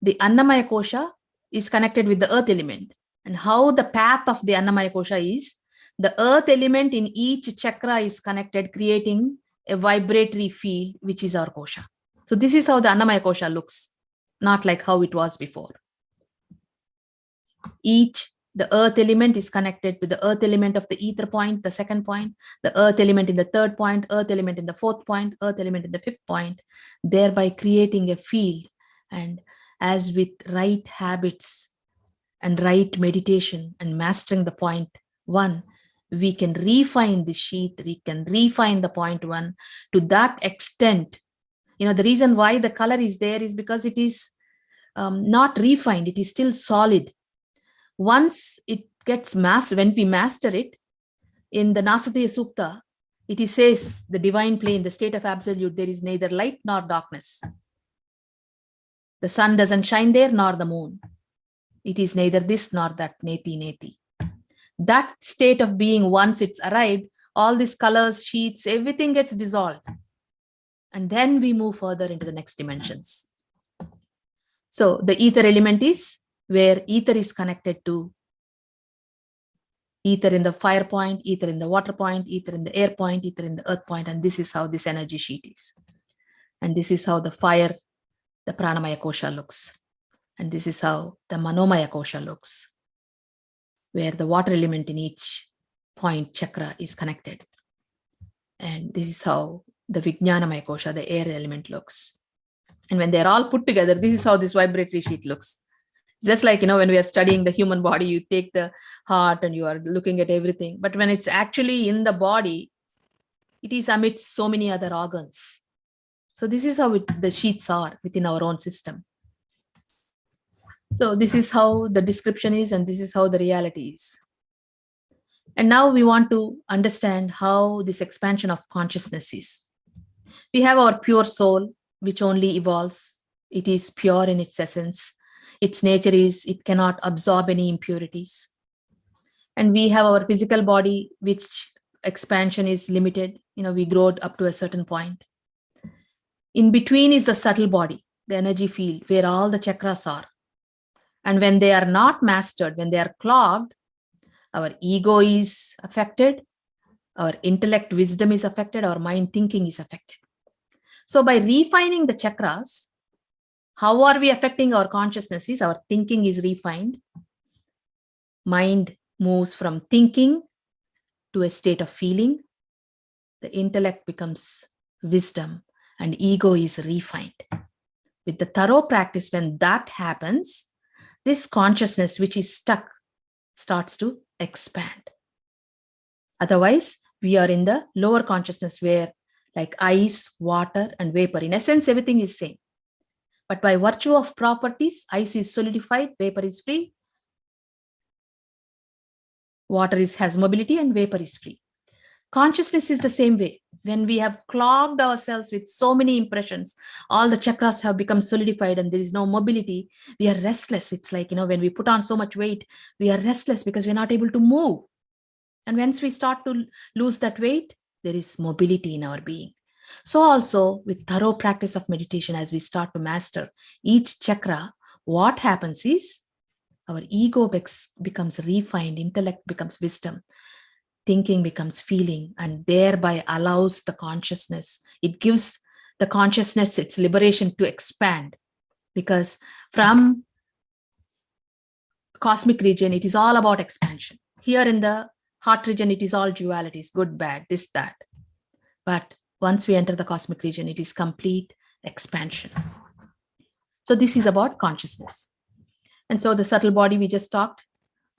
The Annamaya Kosha is connected with the earth element. And how the path of the Annamaya Kosha is, the earth element in each chakra is connected, creating a vibratory field, which is our kosha. So this is how the Annamaya Kosha looks, not like how it was before. The earth element is connected to the earth element of the ether point, the second point, the earth element in the third point, earth element in the fourth point, earth element in the fifth point, thereby creating a field. And as with right habits and right meditation and mastering the point 1, we can refine the sheath, we can refine the point 1 to that extent. The reason why the color is there is because it is not refined, it is still solid. Once it gets mastered, when we master it, in the Nasatya Sukta, it says the divine plane, the state of absolute, there is neither light nor darkness. The sun doesn't shine there, nor the moon. It is neither this nor that, neti neti. That state of being, once it's arrived, all these colors, sheets, everything gets dissolved. And then we move further into the next dimensions. So the ether element is where ether is connected to ether in the fire point, ether in the water point, ether in the air point, ether in the earth point. And this is how this energy sheet is. And this is how the fire, the Pranamaya Kosha looks. And this is how the Manomaya Kosha looks, where the water element in each point chakra is connected. And this is how the Vijnanamaya Kosha, the air element, looks. And when they're all put together, this is how this vibratory sheet looks. Just like, when we are studying the human body, you take the heart and you are looking at everything. But when it's actually in the body, it is amidst so many other organs. So this is how the sheets are within our own system. So this is how the description is, and this is how the reality is. And now we want to understand how this expansion of consciousness is. We have our pure soul, which only evolves. It is pure in its essence. Its nature is it cannot absorb any impurities. And we have our physical body, which expansion is limited. We grow up to a certain point. In between is the subtle body, the energy field, where all the chakras are. And when they are not mastered, when they are clogged, our ego is affected, our intellect wisdom is affected, our mind thinking is affected. So by refining the chakras, how are we affecting our consciousness? Is our thinking is refined. Mind moves from thinking to a state of feeling. The intellect becomes wisdom and ego is refined. With the thorough practice, when that happens, this consciousness which is stuck starts to expand. Otherwise, we are in the lower consciousness where like ice, water, and vapor. In essence, everything is same. But by virtue of properties, ice is solidified, vapor is free, water has mobility, and vapor is free. Consciousness is the same way. When we have clogged ourselves with so many impressions, all the chakras have become solidified and there is no mobility, we are restless. It's like, when we put on so much weight, we are restless because we're not able to move. And once we start to lose that weight, there is mobility in our being. So also with thorough practice of meditation, as we start to master each chakra, what happens is our ego becomes refined, intellect becomes wisdom, thinking becomes feeling, and thereby allows the consciousness. It gives the consciousness its liberation to expand, because from cosmic region, it is all about expansion. Here in the heart region, it is all dualities, good, bad, this, that. But once we enter the cosmic region, it is complete expansion. So this is about consciousness. And so the subtle body we just talked,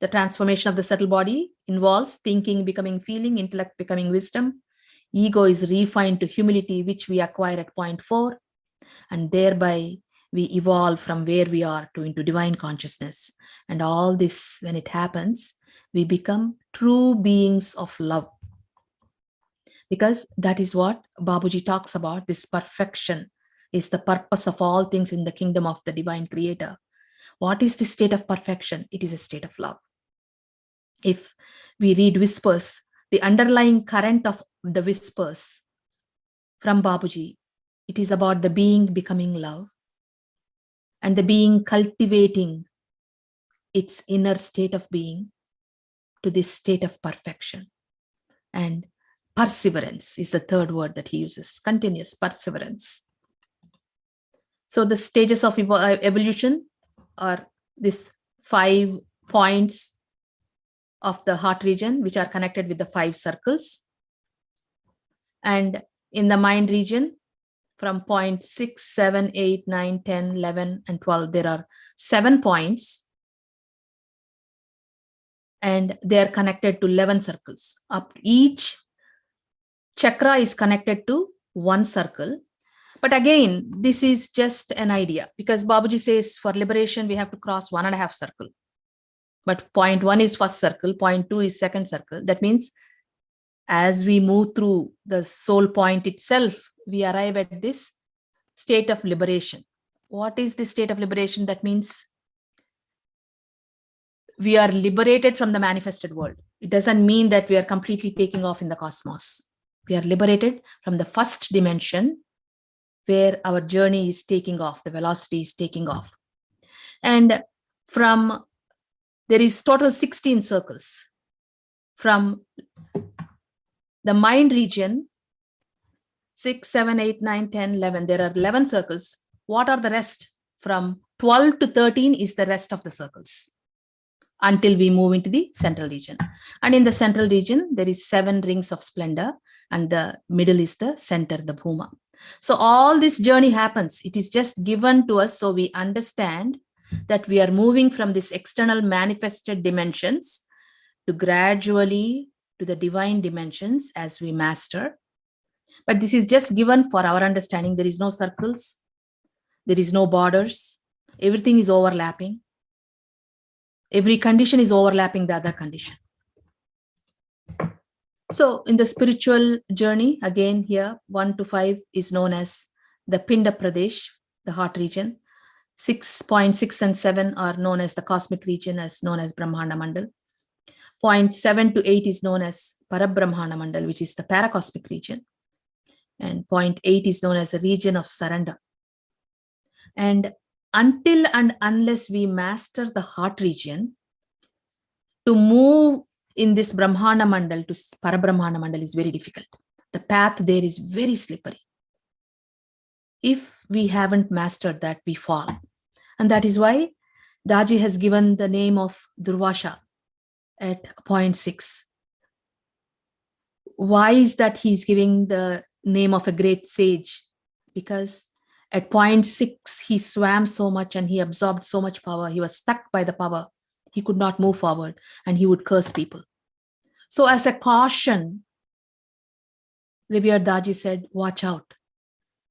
the transformation of the subtle body involves thinking becoming feeling, intellect becoming wisdom. Ego is refined to humility, which we acquire at point 4. And thereby we evolve from where we are into divine consciousness. And all this, when it happens, we become true beings of love. Because that is what Babuji talks about. This perfection is the purpose of all things in the kingdom of the divine creator. What is the state of perfection? It is a state of love. If we read whispers, the underlying current of the whispers from Babuji, it is about the being becoming love and the being cultivating its inner state of being to this state of perfection. And perseverance is the third word that he uses, continuous perseverance. So the stages of evolution are these 5 points of the heart region, which are connected with the 5 circles. And in the mind region, from point 6, 7, 8, 9, 10, 11, and 12, there are 7 points. And they are connected to 11 circles. Each chakra is connected to 1 circle. But again, this is just an idea, because Babuji says for liberation, we have to cross 1.5 circle. But point 1 is first circle, point 2 is second circle. That means as we move through the soul point itself, we arrive at this state of liberation. What is the state of liberation? That means we are liberated from the manifested world. It doesn't mean that we are completely taking off in the cosmos. We are liberated from the first dimension where our journey is taking off, the velocity is taking off. And there is total 16 circles. From the mind region, 6, 7, 8, 9, 10, 11, there are 11 circles. What are the rest? From 12 to 13 is the rest of the circles until we move into the central region. And in the central region, there is 7 rings of splendor, and the middle is the center, the Bhuma. So all this journey happens. It is just given to us so we understand that we are moving from this external manifested dimensions to gradually to the divine dimensions as we master. But this is just given for our understanding. There is no circles. There is no borders. Everything is overlapping. Every condition is overlapping the other condition. So in the spiritual journey, again here, 1 to 5 is known as the Pinda Pradesh, the heart region. 6.6 and 7 are known as the cosmic region, as known as Brahmanda Mandal. 0.7 to 8 is known as Parabrahmana Mandal, which is the paracosmic region. And 0.8 is known as the region of surrender. And until and unless we master the heart region, to move in this Brahmana Mandal to Parabrahmana Mandal is very difficult. The path there is very slippery. If we haven't mastered that, we fall. And that is why Daji has given the name of Durvasha at 0.6. Why is that he's giving the name of a great sage? Because at 0.6, he swam so much and he absorbed so much power. He was stuck by the power. He could not move forward and he would curse people. So as a caution, revered Daji said, watch out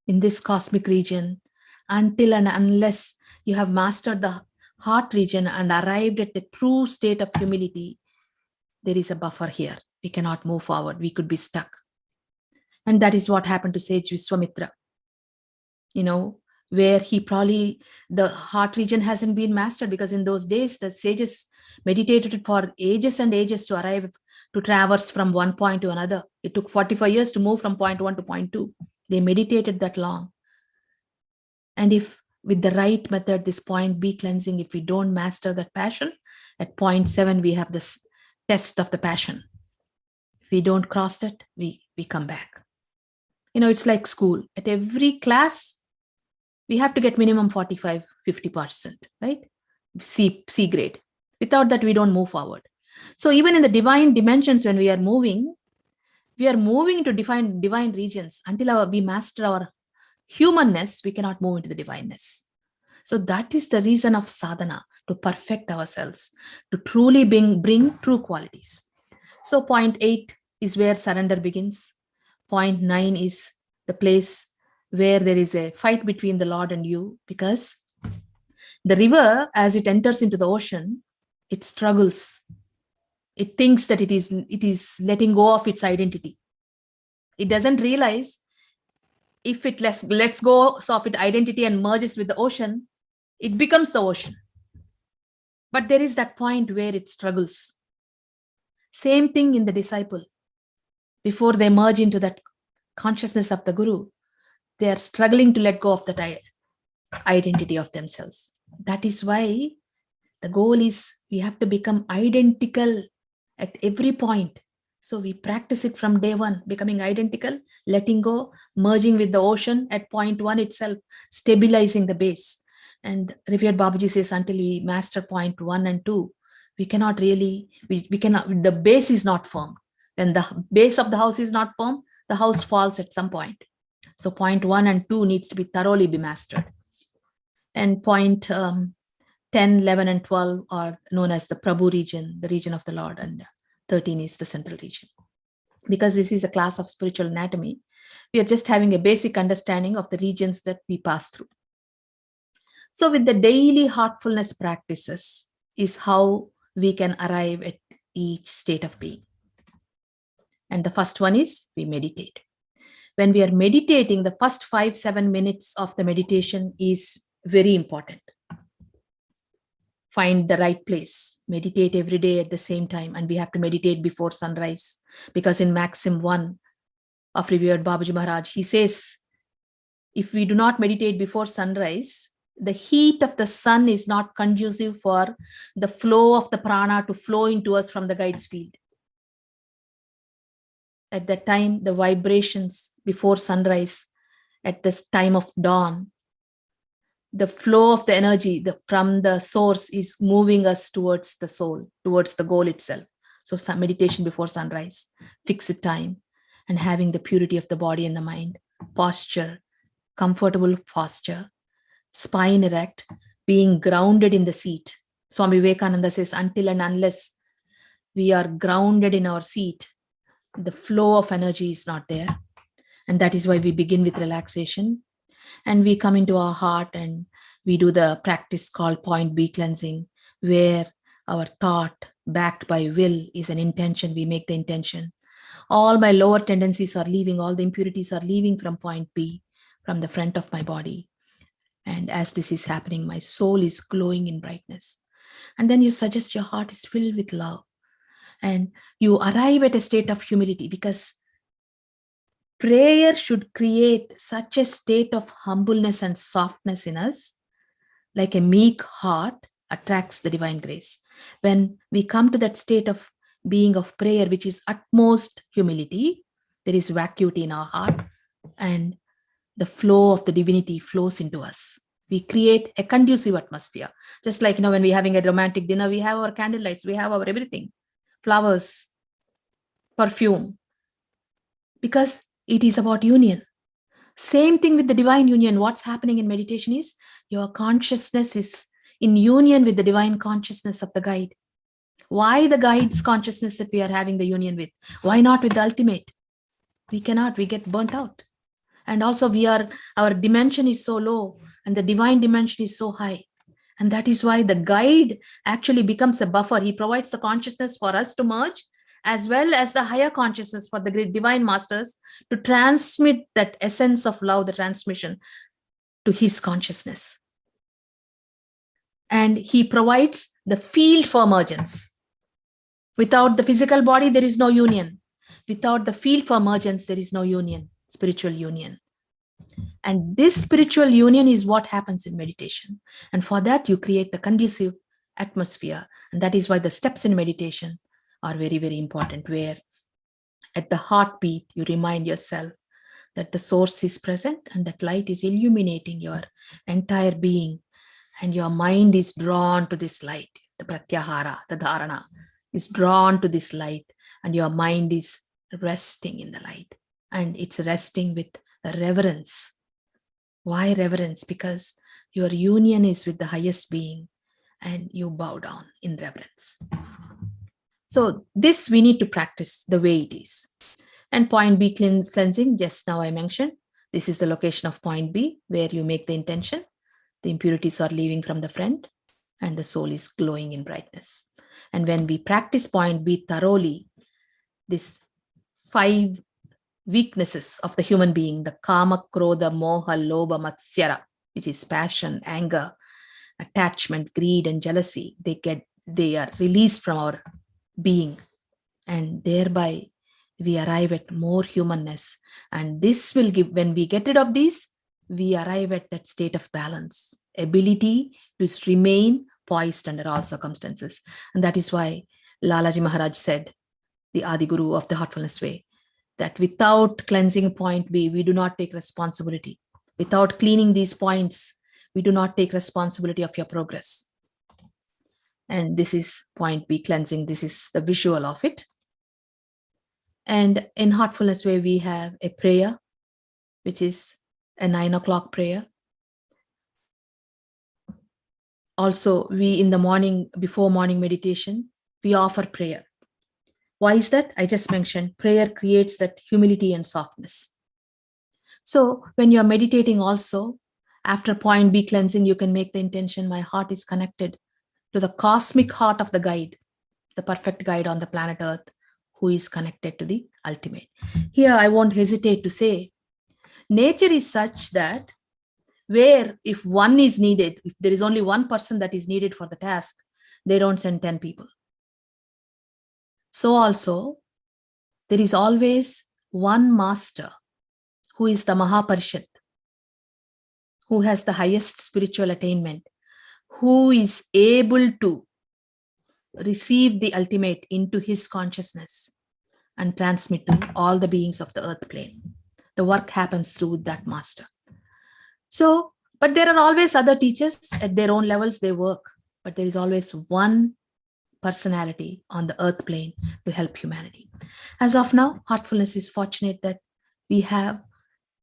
in this cosmic region until and unless you have mastered the heart region and arrived at the true state of humility, there is a buffer here. We cannot move forward. We could be stuck. And that is what happened to Sage Vishwamitra. Where he probably, the heart region hasn't been mastered, because in those days, the sages meditated for ages and ages to arrive, to traverse from one point to another. It took 45 years to move from point 1 to point 2. They meditated that long. And if with the right method, this point B cleansing, if we don't master that passion, at 0.7, we have this test of the passion. If we don't cross that, we come back. It's like school. At every class, we have to get minimum 45, 50%, right? C grade. Without that, we don't move forward. So even in the divine dimensions, when we are moving to divine regions. Until we master our humanness, we cannot move into the divineness. So that is the reason of sadhana, to perfect ourselves, to truly bring true qualities. So 0.8 is where surrender begins. 0.9 is the place where there is a fight between the Lord and you, because the river, as it enters into the ocean, it struggles. It thinks that it is letting go of its identity. It doesn't realize if it lets go of its identity and merges with the ocean, it becomes the ocean. But there is that point where it struggles. Same thing in the disciple. Before they merge into that consciousness of the Guru, they are struggling to let go of that identity of themselves. That is why the goal is we have to become identical at every point. So we practice it from day one, becoming identical, letting go, merging with the ocean at 0.1 itself, stabilizing the base. And revered Babaji says, until we master 0.1 and 2, we cannot really, we cannot, the base is not firm. When the base of the house is not firm, the house falls at some point. So 0.1 and 2 needs to be thoroughly mastered. And 10, 11, and 12 are known as the Prabhu region, the region of the Lord, and 13 is the central region. Because this is a class of spiritual anatomy, we are just having a basic understanding of the regions that we pass through. So with the daily heartfulness practices is how we can arrive at each state of being. And the first one is we meditate. When we are meditating, the first 5-7 minutes of the meditation is very important. Find the right place. Meditate every day at the same time. And we have to meditate before sunrise. Because in Maxim 1 of revered Babaji Maharaj, he says, if we do not meditate before sunrise, the heat of the sun is not conducive for the flow of the prana to flow into us from the guide's field. At that time, the vibrations before sunrise, at this time of dawn, the flow of the energy from the source is moving us towards the soul, towards the goal itself. So some meditation before sunrise, fixed time. and having the purity of the body and the mind. Posture, comfortable posture, spine erect, being grounded in the seat. Swami Vivekananda says, until and unless we are grounded in our seat, the flow of energy is not there. And that is why we begin with relaxation. And we come into our heart and we do the practice called point B cleansing, where our thought backed by will is an intention. We make the intention. All my lower tendencies are leaving, all the impurities are leaving from point B, from the front of my body. And as this is happening, my soul is glowing in brightness. And then you suggest your heart is filled with love. And you arrive at a state of humility, because prayer should create such a state of humbleness and softness in us, like a meek heart attracts the divine grace. When we come to that state of being of prayer, which is utmost humility, there is vacuity in our heart and the flow of the divinity flows into us. We create a conducive atmosphere. Just like, when we're having a romantic dinner, we have our candlelights, we have our everything, flowers, perfume, because it is about union. Same thing with the divine union. What's happening in meditation is your consciousness is in union with the divine consciousness of the guide. Why the guide's consciousness that we are having the union with? Why not with the ultimate? We cannot, we get burnt out. And also our dimension is so low and the divine dimension is so high. And that is why the guide actually becomes a buffer. He provides the consciousness for us to merge, as well as the higher consciousness for the great divine masters to transmit that essence of love, the transmission to his consciousness. And he provides the field for emergence. Without the physical body, there is no union. Without the field for emergence, there is no union, spiritual union. And this spiritual union is what happens in meditation. And for that, you create the conducive atmosphere. And that is why the steps in meditation are very, very important, where at the heartbeat, you remind yourself that the source is present and that light is illuminating your entire being. And your mind is drawn to this light. The pratyahara, the dharana, is drawn to this light, and your mind is resting in the light, and it's resting with reverence. Why reverence? Because your union is with the highest being and you bow down in reverence. So this we need to practice the way it is. And point B cleansing, just now I mentioned, this is the location of point B where you make the intention. The impurities are leaving from the front and the soul is glowing in brightness. And when we practice point B thoroughly, this 5 weaknesses of the human being, the kama, krodha, moha, lobha, matsyara, which is passion, anger, attachment, greed, and jealousy, they are released from our being. And thereby we arrive at more humanness. And this will give, when we get rid of these, we arrive at that state of balance, ability to remain poised under all circumstances. And that is why Lalaji Maharaj said, the Adi Guru of the Heartfulness Way, that without cleansing point B, we do not take responsibility. Without cleaning these points, we do not take responsibility of your progress. And this is point B cleansing. This is the visual of it. And in Heartfulness Way, we have a prayer, which is a 9 o'clock prayer. Also, we in the morning, before morning meditation, we offer prayer. Why is that? I just mentioned prayer creates that humility and softness. So when you're meditating also, after point B cleansing, you can make the intention, my heart is connected to the cosmic heart of the guide, the perfect guide on the planet Earth, who is connected to the ultimate. Here, I won't hesitate to say, nature is such that where if one is needed, if there is only one person that is needed for the task, they don't send 10 people. So also, there is always one master who is the Mahaparishad, who has the highest spiritual attainment, who is able to receive the ultimate into his consciousness and transmit to all the beings of the earth plane. The work happens through that master. So, but there are always other teachers at their own levels, they work, but there is always one personality on the earth plane to help humanity. As of now, Heartfulness is fortunate that we have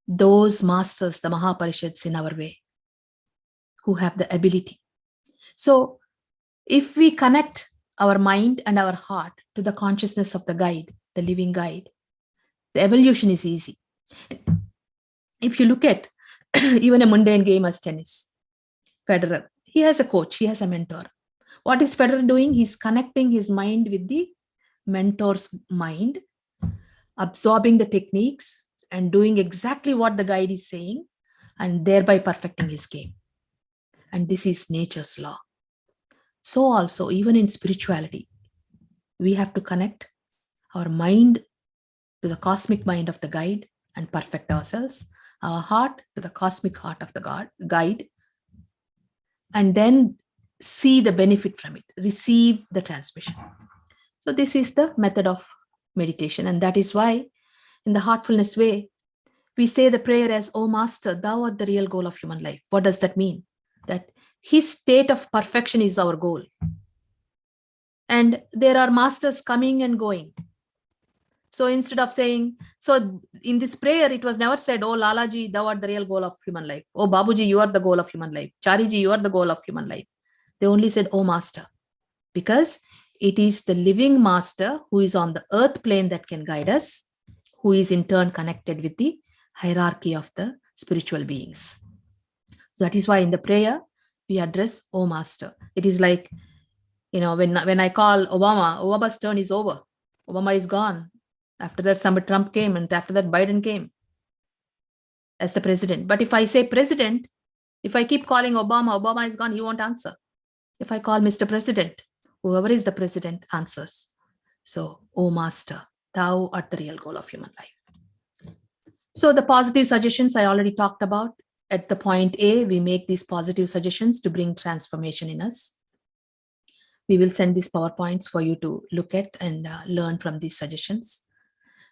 those masters, the Mahaparishads in our way, who have the ability. So if we connect our mind and our heart to the consciousness of the guide, the living guide, the evolution is easy. If you look at even a mundane game as tennis, Federer, he has a coach, he has a mentor. What is Federer doing? He's connecting his mind with the mentor's mind, absorbing the techniques and doing exactly what the guide is saying, and thereby perfecting his game. And this is nature's law. So also, even in spirituality, we have to connect our mind to the cosmic mind of the guide and perfect ourselves, our heart to the cosmic heart of the guide, and then see the benefit from it, receive the transmission. So this is the method of meditation. And that is why in the Heartfulness way, we say the prayer as, "O Master, thou art the real goal of human life." What does that mean? That his state of perfection is our goal. And there are masters coming and going. So instead of saying, so in this prayer, it was never said, "Oh Lalaji, thou art the real goal of human life. Oh Babuji, you are the goal of human life. Chariji, you are the goal of human life." They only said, "Oh Master," because it is the living master who is on the earth plane that can guide us, who is in turn connected with the hierarchy of the spiritual beings. So that is why in the prayer, we address, "Oh Master." It is like, when I call Obama's turn is over. Obama is gone. After that, Trump came, and after that, Biden came as the president. But if I say president, if I keep calling Obama is gone, he won't answer. If I call Mr. President, whoever is the president answers. So, "Oh Master, thou art the real goal of human life." So the positive suggestions I already talked about. At the point A, we make these positive suggestions to bring transformation in us. We will send these PowerPoints for you to look at and learn from these suggestions.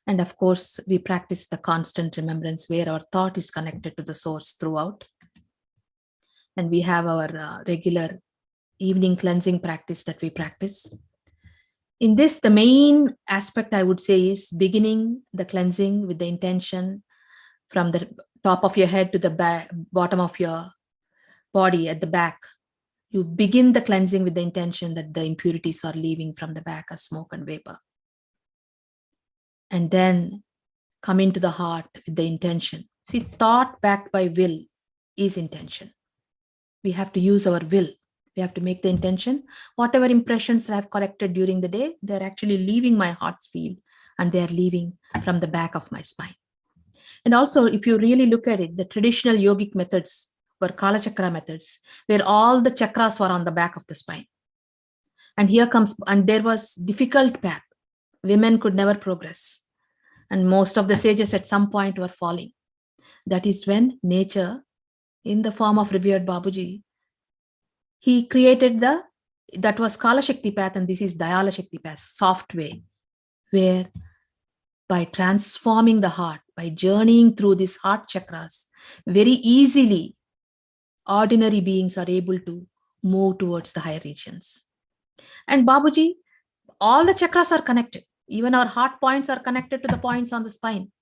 And of course, we practice the constant remembrance where our thought is connected to the source throughout. And we have our regular evening cleansing practice that we practice. In this, the main aspect I would say is beginning the cleansing with the intention from the top of your head to the bottom of your body at the back. You begin the cleansing with the intention that the impurities are leaving from the back as smoke and vapor. And then come into the heart with the intention. See, thought backed by will is intention. We have to use our will. We have to make the intention. Whatever impressions that I've collected during the day, they're actually leaving my heart's field, and they're leaving from the back of my spine. And also, if you really look at it, the traditional yogic methods were Kala Chakra methods, where all the chakras were on the back of the spine. And there was difficult path. Women could never progress. And most of the sages at some point were falling. That is when nature, in the form of revered Babuji, he created that was Kala Shakti path, and this is Dayala Shakti path, soft way, where by transforming the heart, by journeying through these heart chakras, very easily, ordinary beings are able to move towards the higher regions. And Babuji, all the chakras are connected. Even our heart points are connected to the points on the spine.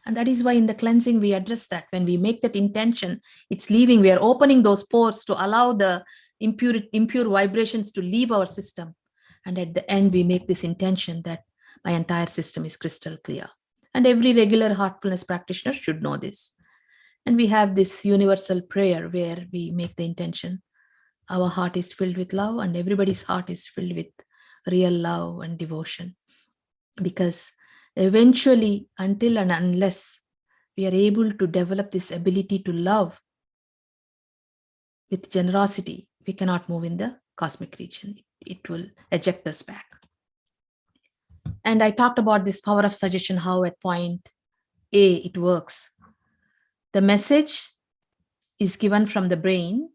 And that is why in the cleansing, we address that. When we make that intention, it's leaving. We are opening those pores to allow the impure vibrations to leave our system. And at the end, we make this intention that my entire system is crystal clear. And every regular heartfulness practitioner should know this. And we have this universal prayer where we make the intention. Our heart is filled with love, and everybody's heart is filled with real love and devotion. Because eventually, until and unless we are able to develop this ability to love with generosity, we cannot move in the cosmic region. It will eject us back. And I talked about this power of suggestion, how at point A it works. The message is given from the brain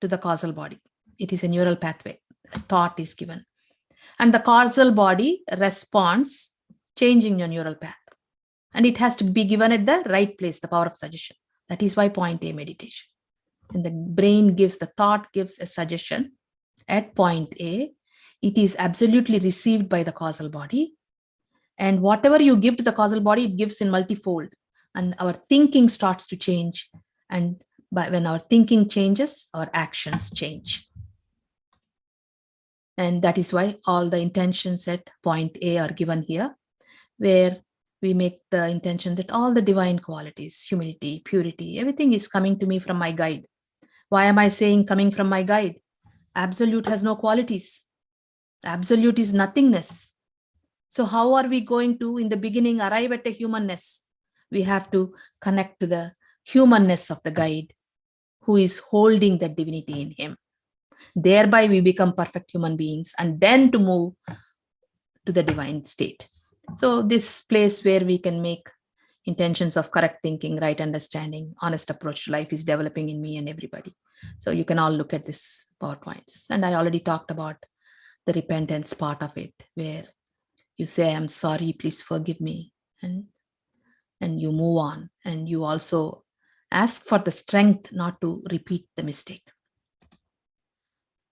to the causal body. It is a neural pathway. A thought is given. And the causal body responds, changing your neural path. And it has to be given at the right place, the power of suggestion. That is why point A meditation. And the brain gives, the thought gives a suggestion at point A. it is absolutely received by the causal body. And whatever you give to the causal body, it gives in multifold. And our thinking starts to change. And when our thinking changes, our actions change. And that is why all the intentions at point A are given here, where we make the intention that all the divine qualities, humility, purity, everything is coming to me from my guide. Why am I saying coming from my guide? Absolute has no qualities. Absolute is nothingness. So how are we going to, in the beginning, arrive at a humanness? We have to connect to the humanness of the guide who is holding that divinity in him. Thereby we become perfect human beings, and then to move to the divine state. So this place where we can make intentions of correct thinking, right understanding, honest approach to life is developing in me and everybody. So you can all look at this PowerPoints. And I already talked about the repentance part of it, where you say, I'm sorry, please forgive me. And you move on. And you also ask for the strength not to repeat the mistake.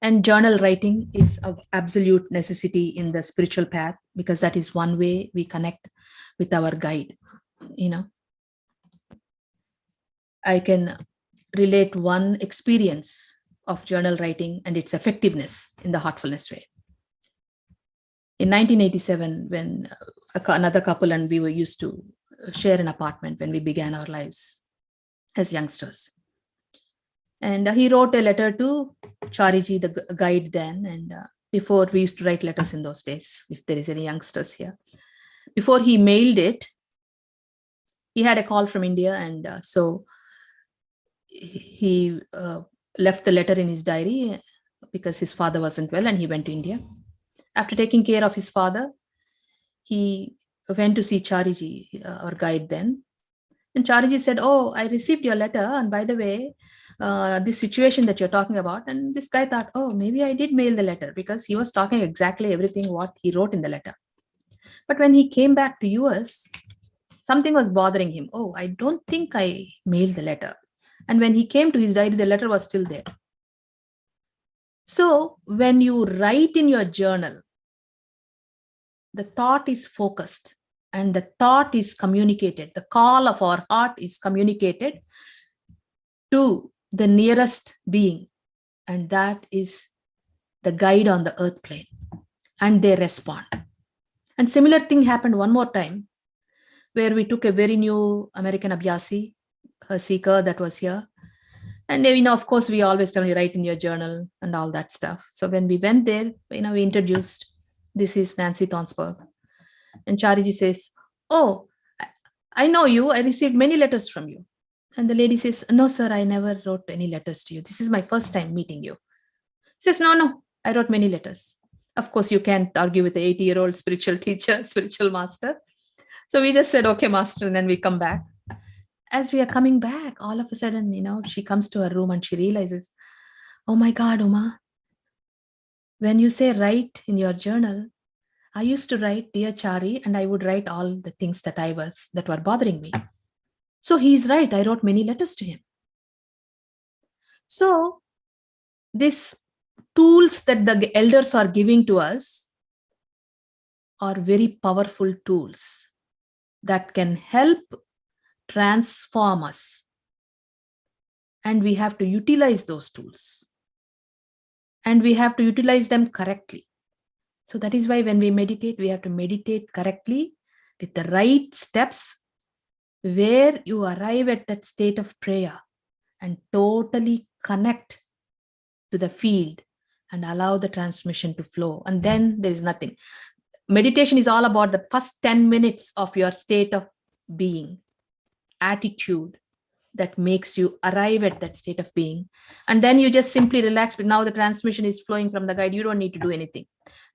And journal writing is of absolute necessity in the spiritual path, because that is one way we connect with our guide. I can relate one experience of journal writing and its effectiveness in the heartfulness way. In 1987, when another couple and we were used to share an apartment when we began our lives as youngsters. And he wrote a letter to Chariji, the guide then. And before, we used to write letters in those days, if there is any youngsters here. Before he mailed it, he had a call from India. And so he left the letter in his diary because his father wasn't well and he went to India. After taking care of his father, he went to see Chariji, our guide then. And Chariji said, oh, I received your letter. And by the way, this situation that you're talking about. And this guy thought, oh, maybe I did mail the letter, because he was talking exactly everything what he wrote in the letter. But when he came back to US, something was bothering him. Oh, I don't think I mailed the letter. And when he came to his diary, the letter was still there. So when you write in your journal, the thought is focused and the thought is communicated. The call of our heart is communicated to the nearest being, and that is the guide on the earth plane, and they respond. And similar thing happened one more time, where we took a very new American Abhyasi, a seeker that was here. And of course, we always tell you write in your journal and all that stuff. So when we went there, we introduced, this is Nancy Tonsberg. And Chariji says, oh, I know you. I received many letters from you. And the lady says, no, sir, I never wrote any letters to you. This is my first time meeting you. He says, no, I wrote many letters. Of course, you can't argue with the 80-year-old spiritual teacher, spiritual master. So we just said, okay, master, and then we come back. As we are coming back, all of a sudden, she comes to her room and she realizes, oh my God, Uma, when you say write in your journal, I used to write, dear Chari, and I would write all the things that were bothering me. So he's right. I wrote many letters to him. So these tools that the elders are giving to us are very powerful tools that can help transform us. And we have to utilize those tools. And we have to utilize them correctly. So that is why when we meditate, we have to meditate correctly with the right steps, where you arrive at that state of prayer and totally connect to the field and allow the transmission to flow. And then there is nothing. Meditation is all about the first 10 minutes of your state of being, attitude that makes you arrive at that state of being. And then you just simply relax. But now the transmission is flowing from the guide. You don't need to do anything.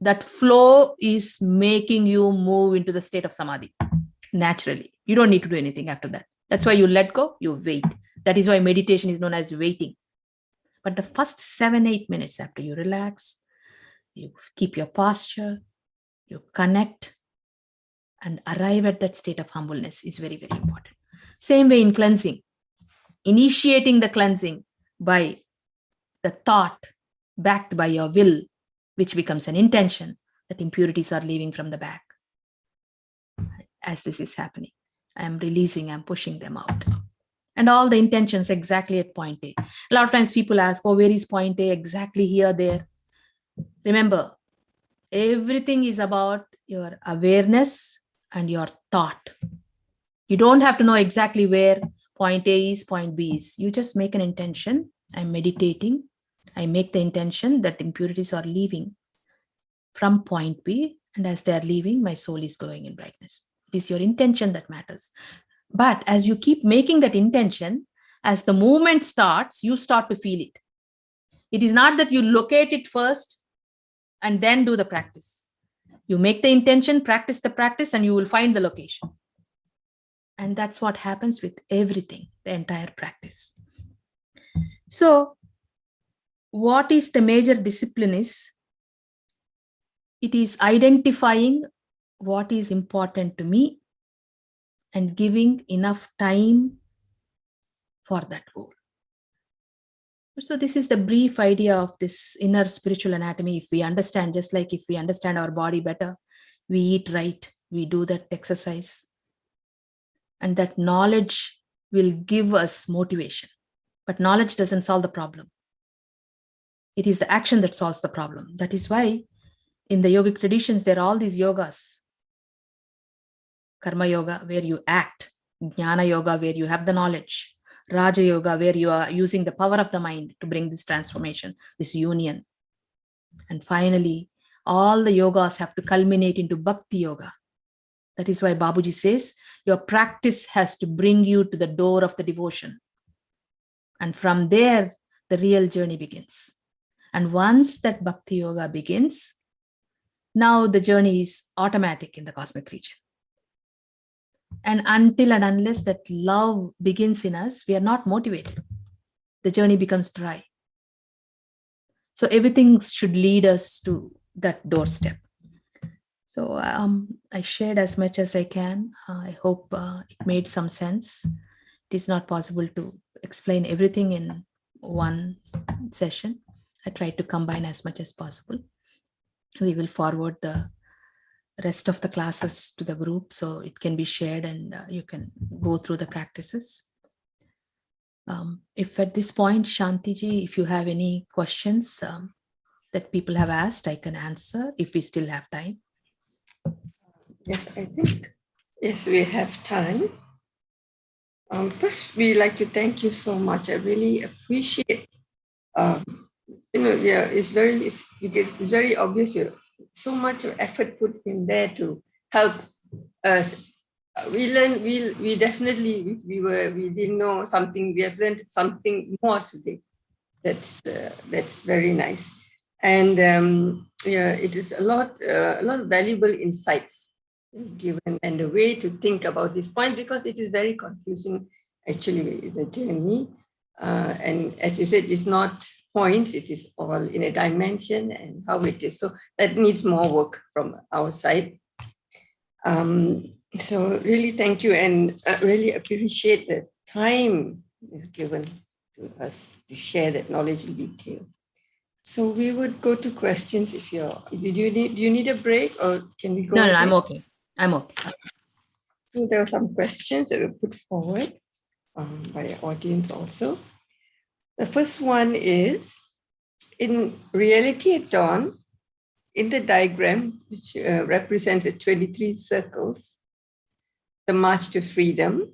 That flow is making you move into the state of samadhi naturally. You don't need to do anything after that. That's why you let go, you wait. That is why meditation is known as waiting. But the first 7-8 minutes after you relax, you keep your posture, you connect and arrive at that state of humbleness is very, very important. Same way in cleansing. Initiating the cleansing by the thought backed by your will which becomes an intention that impurities are leaving from the back. As this is happening, I'm releasing, I'm pushing them out. And all the intentions exactly at point A. A lot of times people ask, oh, where is point A? Exactly here, there. Remember, everything is about your awareness and your thought. You don't have to know exactly where point A is, point B is. You just make an intention. I'm meditating. I make the intention that impurities are leaving from point B. And as they are leaving, my soul is glowing in brightness. It is your intention that matters. But as you keep making that intention, as the movement starts, you start to feel it. It is not that you locate it first and then do the practice. You make the intention, practice the practice, and you will find the location. And that's what happens with everything, the entire practice. So, what is the major discipline is, it is identifying what is important to me and giving enough time for that goal. So this is the brief idea of this inner spiritual anatomy. If we understand, just like if we understand our body better, we eat right, we do that exercise, and that knowledge will give us motivation. But knowledge doesn't solve the problem. It is the action that solves the problem. That is why in the yogic traditions, there are all these yogas. Karma yoga, where you act. Jnana yoga, where you have the knowledge. Raja yoga, where you are using the power of the mind to bring this transformation, this union. And finally, all the yogas have to culminate into bhakti yoga. That is why Babuji says, your practice has to bring you to the door of the devotion. And from there, the real journey begins. And once that bhakti yoga begins, now the journey is automatic in the cosmic region. And until and unless that love begins in us, we are not motivated. The journey becomes dry. So everything should lead us to that doorstep. So I shared as much as I can. I hope it made some sense. It is not possible to explain everything in one session. I tried to combine as much as possible. We will forward the rest of the classes to the group so it can be shared and you can go through the practices. If at this point, Shantiji, if you have any questions that people have asked, I can answer if we still have time. Yes, I think, yes, we have time. First, we like to thank you so much. I really appreciate, it's very obvious. So much effort put in there to help us. We learned. We definitely we didn't know something. We have learned something more today. That's very nice, and it is a lot of valuable insights given and the way to think about this point, because it is very confusing actually, the journey, and as you said, it's not points, it is all in a dimension and how it is. So that needs more work from our side. So really thank you, and really appreciate the time is given to us to share that knowledge in detail. So we would go to questions. If do you need a break, or can we go? No, I'm okay. So there are some questions that were put forward by the audience also. The first one is, in Reality at Dawn, in the diagram, which represents the 23 circles, the march to freedom,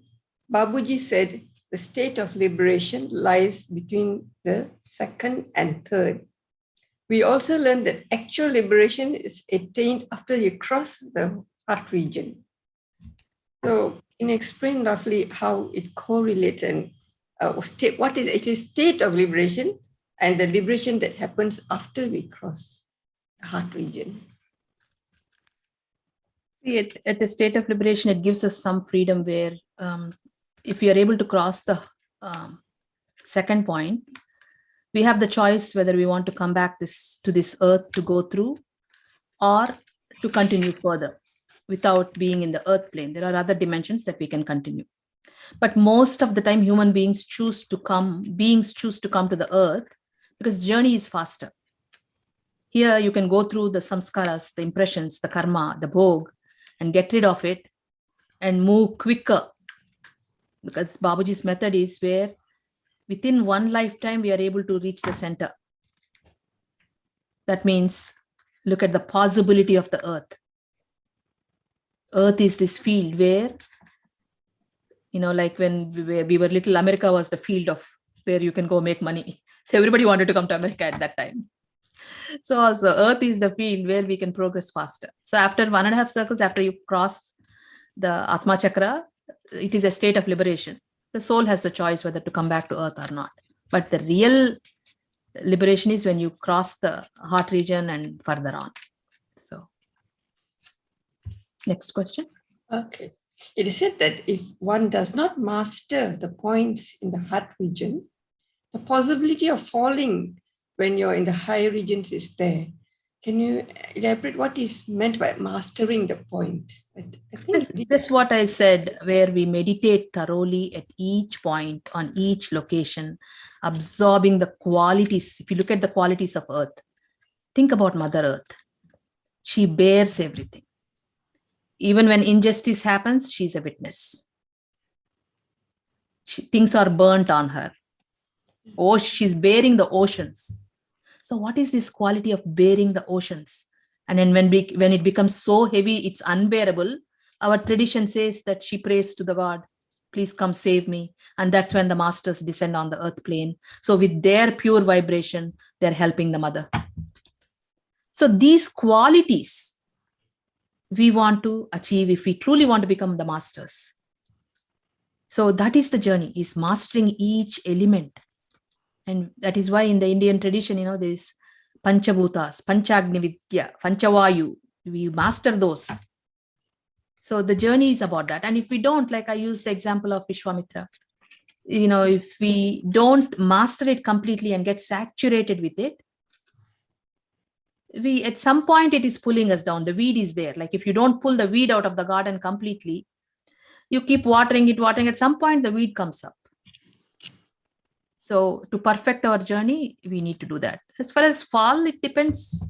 Babuji said the state of liberation lies between the second and third. We also learned that actual liberation is attained after you cross the heart region. So can you explain roughly how it correlates, and what is actually state of liberation and the liberation that happens after we cross the heart region? See, at the state of liberation, it gives us some freedom where if we are able to cross the second point, we have the choice whether we want to come back to this earth to go through, or to continue further without being in the earth plane. There are other dimensions that we can continue. But most of the time, human beings choose to come to the earth because journey is faster. Here you can go through the samskaras, the impressions, the karma, the bhog, and get rid of it and move quicker. Because Babaji's method is where within one lifetime, we are able to reach the center. That means look at the possibility of the earth. Earth is this field where, like when we were little, America was the field of where you can go make money. So everybody wanted to come to America at that time. So also earth is the field where we can progress faster. So after 1.5 circles, after you cross the Atma Chakra, it is a state of liberation. The soul has the choice whether to come back to earth or not. But the real liberation is when you cross the heart region and further on. So next question. Okay. It is said that if one does not master the points in the heart region, the possibility of falling when you're in the higher regions is there. Can you elaborate what is meant by mastering the point? I think that's what I said, where we meditate thoroughly at each point, on each location, absorbing the qualities. If you look at the qualities of earth, think about Mother Earth. She bears everything. Even when injustice happens, she's a witness. Things are burnt on her. Oh, she's bearing the oceans. So what is this quality of bearing the oceans? And then when it becomes so heavy, it's unbearable. Our tradition says that she prays to the God, please come save me. And that's when the masters descend on the earth plane. So with their pure vibration, they're helping the mother. So these qualities we want to achieve if we truly want to become the masters. So that is the journey, is mastering each element. And that is why in the Indian tradition, there's Panchabhutas, Panchagni Vidya, Panchavayu, we master those. So the journey is about that. And if we don't, like I use the example of Vishwamitra, if we don't master it completely and get saturated with it, at some point it is pulling us down. The weed is there. Like if you don't pull the weed out of the garden completely, you keep watering it, at some point the weed comes up. So to perfect our journey, we need to do that. As far as fall, it depends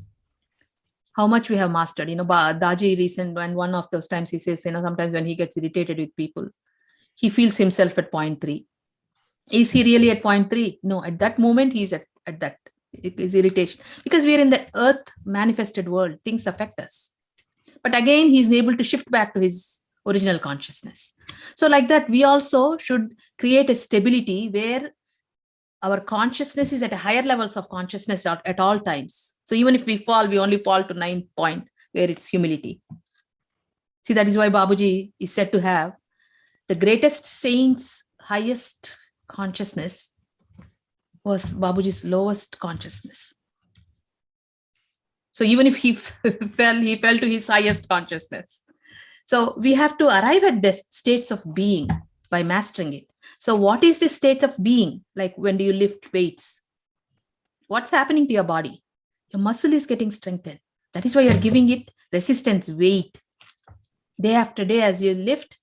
how much we have mastered. Daji recent, and one of those times he says, sometimes when he gets irritated with people, he feels himself at 0.3. Is he really at 0.3? No, at that moment, he's at that. It is irritation. Because we are in the earth manifested world, things affect us. But again, he's able to shift back to his original consciousness. So like that, we also should create a stability where our consciousness is at higher levels of consciousness at all times. So even if we fall, we only fall to 9 point where it's humility. See, that is why Babaji is said to have the greatest saint's highest consciousness was Babaji's lowest consciousness. So even if he fell to his highest consciousness. So we have to arrive at the states of being by mastering it. So what is the state of being? Like when do you lift weights? What's happening to your body? Your muscle is getting strengthened. That is why you're giving it resistance, weight. Day after day, as you lift,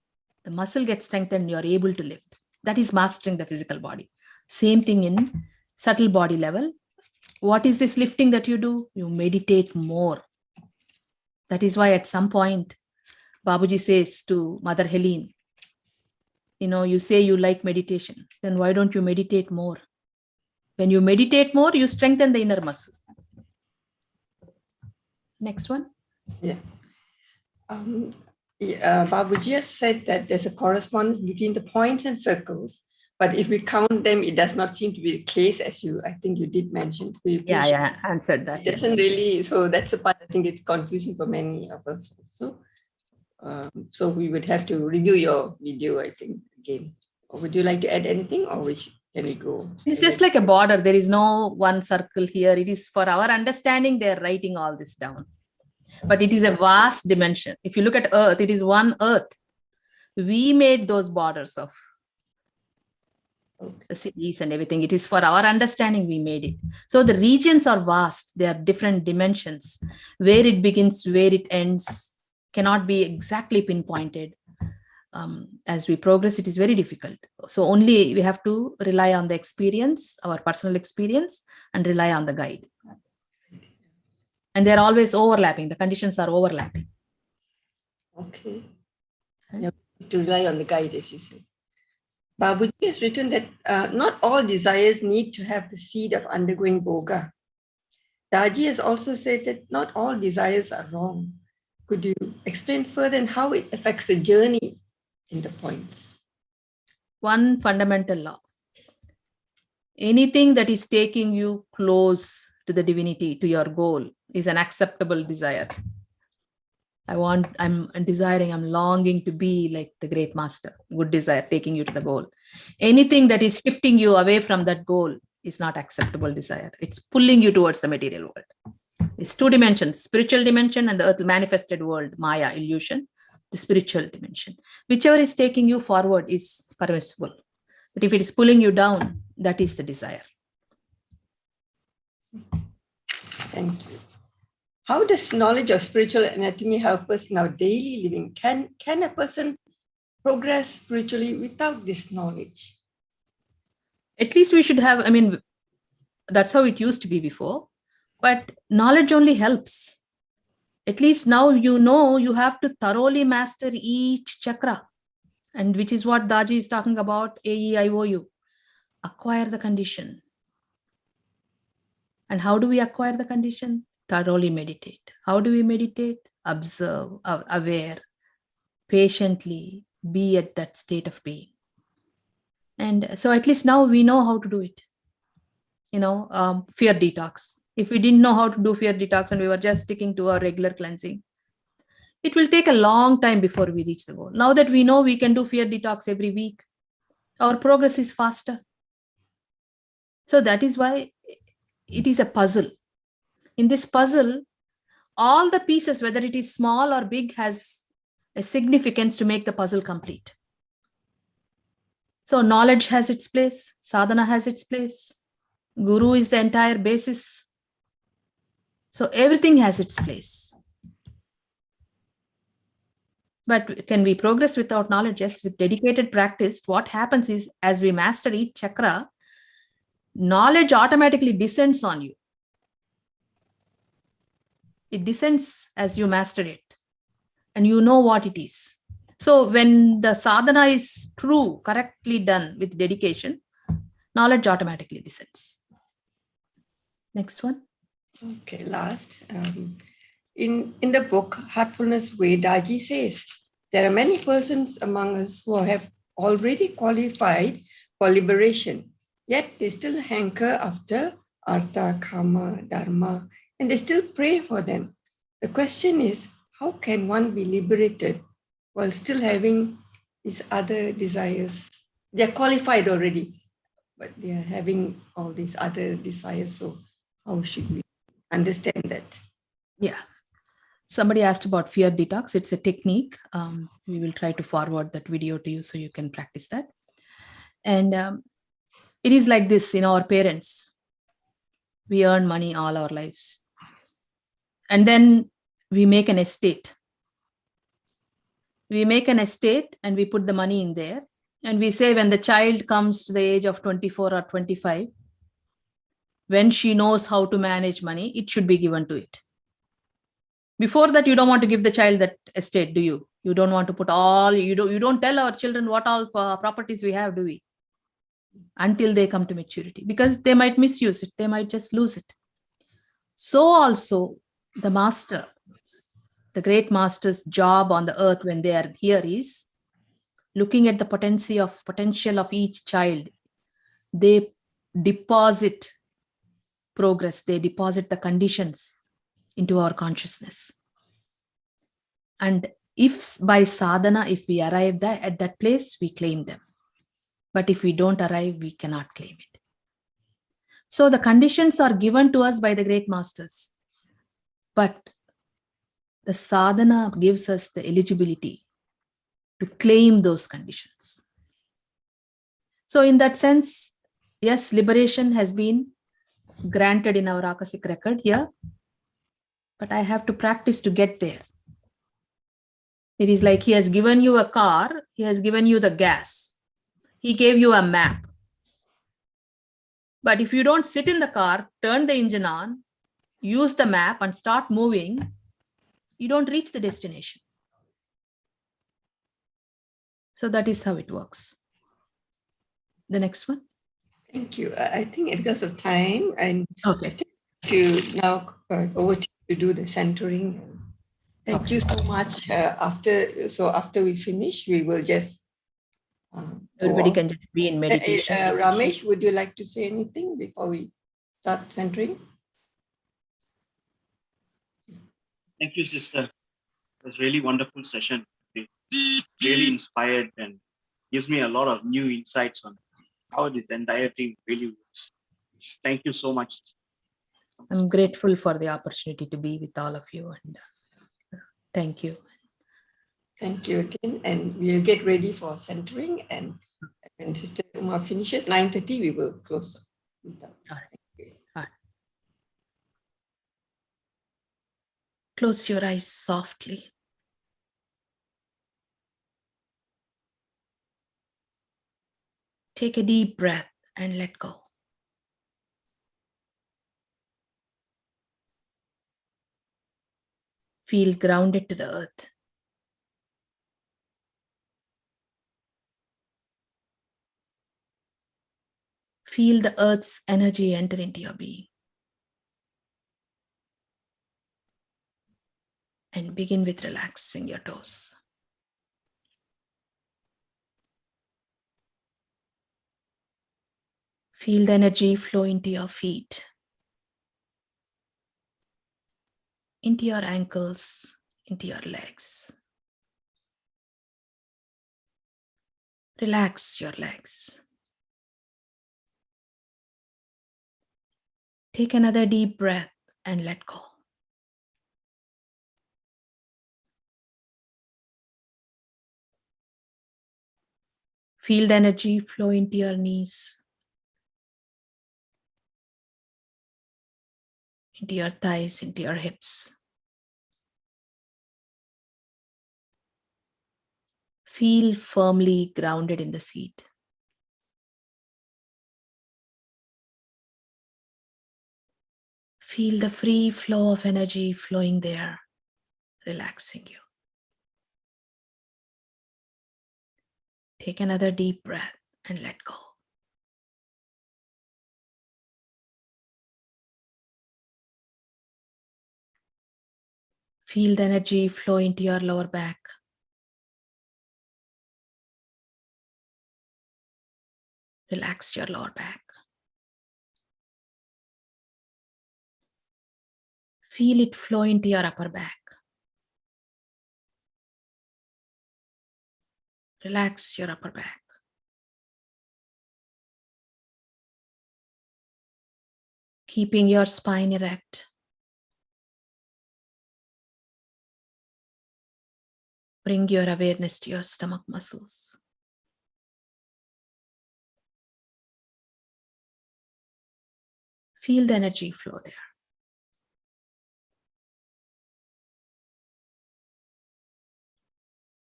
the muscle gets strengthened, you're able to lift. That is mastering the physical body. Same thing in subtle body level. What is this lifting that you do? You meditate more. That is why at some point, Babaji says to Mother Helene, you say you like meditation, then why don't you meditate more? When you meditate more, you strengthen the inner muscle. Next one. Yeah. Babaji has said that there's a correspondence between the points and circles, but if we count them, it does not seem to be the case, as I think you did mention. Yeah, answered that. It doesn't really, so that's the part I think it's confusing for many of us also. So we would have to review your video, I think, again. Or would you like to add anything, or can we go? It's just like a border. There is no one circle here. It is for our understanding, they're writing all this down. But it is a vast dimension. If you look at Earth, it is one Earth. We made those borders of the cities and everything. It is for our understanding we made it. So the regions are vast. They are different dimensions. Where it begins, where it ends, cannot be exactly pinpointed. As we progress, it is very difficult. So only we have to rely on the experience, our personal experience, and rely on the guide. And they're always overlapping. The conditions are overlapping. Okay. Right. Yeah, to rely on the guide, as you say. Babuji has written that not all desires need to have the seed of undergoing boga. Daji has also said that not all desires are wrong. Could you explain further and how it affects the journey in the points? One fundamental law. Anything that is taking you close to the divinity, to your goal, is an acceptable desire. I'm desiring, I'm longing to be like the great master. Good desire, taking you to the goal. Anything that is shifting you away from that goal is not acceptable desire. It's pulling you towards the material world. It's two dimensions, spiritual dimension and the earth manifested world, Maya, illusion, the spiritual dimension. Whichever is taking you forward is permissible. But if it is pulling you down, that is the desire. Thank you. How does knowledge of spiritual anatomy help us in our daily living? Can a person progress spiritually without this knowledge? At least we should have, that's how it used to be before. But knowledge only helps. At least now you know you have to thoroughly master each chakra. And which is what Daji is talking about, AEIOU. Acquire the condition. And how do we acquire the condition? Thoroughly meditate. How do we meditate? Observe, aware, patiently be at that state of being. And so at least now we know how to do it. Fear detox. If we didn't know how to do fear detox and we were just sticking to our regular cleansing, it will take a long time before we reach the goal. Now that we know we can do fear detox every week, our progress is faster. So that is why it is a puzzle. In this puzzle, all the pieces, whether it is small or big, has a significance to make the puzzle complete. So knowledge has its place, sadhana has its place, guru is the entire basis. So everything has its place. But can we progress without knowledge? Yes, with dedicated practice, what happens is as we master each chakra, knowledge automatically descends on you. It descends as you master it and you know what it is. So when the sadhana is true, correctly done with dedication, knowledge automatically descends. Next one. Okay, last. In the book, Heartfulness Way, Daji says, there are many persons among us who have already qualified for liberation, yet they still hanker after Artha, Kama, Dharma, and they still pray for them. The question is, how can one be liberated while still having these other desires? They're qualified already, but they are having all these other desires. So how should we understand that? Yeah. Somebody asked about fear detox. It's a technique. We will try to forward that video to you so you can practice that. And it is like this, our parents. We earn money all our lives. And then we make an estate. We make an estate and we put the money in there. And we say when the child comes to the age of 24 or 25, when she knows how to manage money, it should be given to it. Before that, you don't want to give the child that estate, do you? You don't want to put all, you don't tell our children what all properties we have, do we? Until they come to maturity, because they might misuse it. They might just lose it. So also the master, the great master's job on the earth when they are here is looking at the potential of each child. They deposit progress. They deposit the conditions into our consciousness. And if by sadhana, if we arrive at that place, we claim them. But if we don't arrive, we cannot claim it. So the conditions are given to us by the great masters. But the sadhana gives us the eligibility to claim those conditions. So in that sense, yes, liberation has been granted in our Akashic record here, but I have to practice to get there. It is like he has given you a car, he has given you the gas, he gave you a map. But if you don't sit in the car, turn the engine on, use the map and start moving, you don't reach the destination. So that is how it works. The next one. Thank you. I think because of time, and Okay. to now over to you to do the centering. Thank you so much. After we finish, we will just Everybody can just be in meditation. Ramesh, would you like to say anything before we start centering? Thank you, sister. It was really wonderful session. Really inspired and gives me a lot of new insights on how this entire thing really works. Thank you so much. I'm grateful for the opportunity to be with all of you, and thank you. Thank you again. And we'll get ready for centering. And when Sister Uma finishes, 9:30, we will close. All right. All right. Close your eyes softly. Take a deep breath and let go. Feel grounded to the earth. Feel the earth's energy enter into your being. And begin with relaxing your toes. Feel the energy flow into your feet, into your ankles, into your legs. Relax your legs. Take another deep breath and let go. Feel the energy flow into your knees, into your thighs, into your hips. Feel firmly grounded in the seat. Feel the free flow of energy flowing there, relaxing you. Take another deep breath and let go. Feel the energy flow into your lower back. Relax your lower back. Feel it flow into your upper back. Relax your upper back. Keeping your spine erect. Bring your awareness to your stomach muscles. Feel the energy flow there.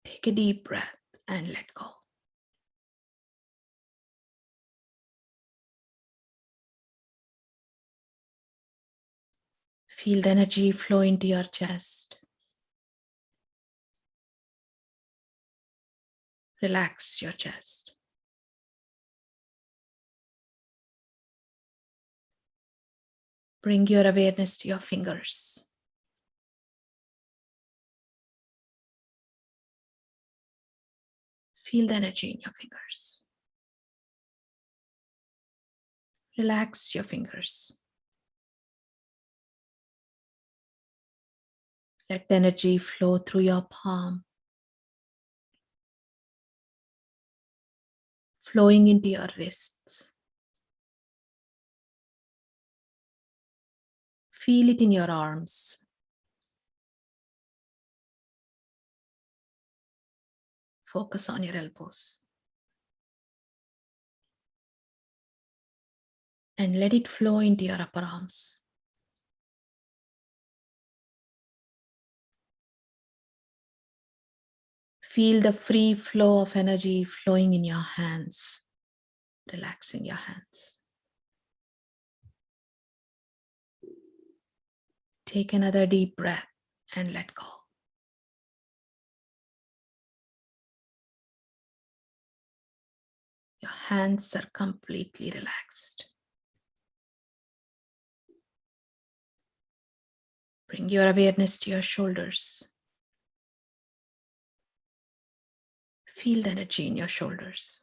Take a deep breath and let go. Feel the energy flow into your chest. Relax your chest. Bring your awareness to your fingers. Feel the energy in your fingers. Relax your fingers. Let the energy flow through your palm, flowing into your wrists. Feel it in your arms. Focus on your elbows. And let it flow into your upper arms. Feel the free flow of energy flowing in your hands, relaxing your hands. Take another deep breath and let go. Your hands are completely relaxed. Bring your awareness to your shoulders. Feel the energy in your shoulders.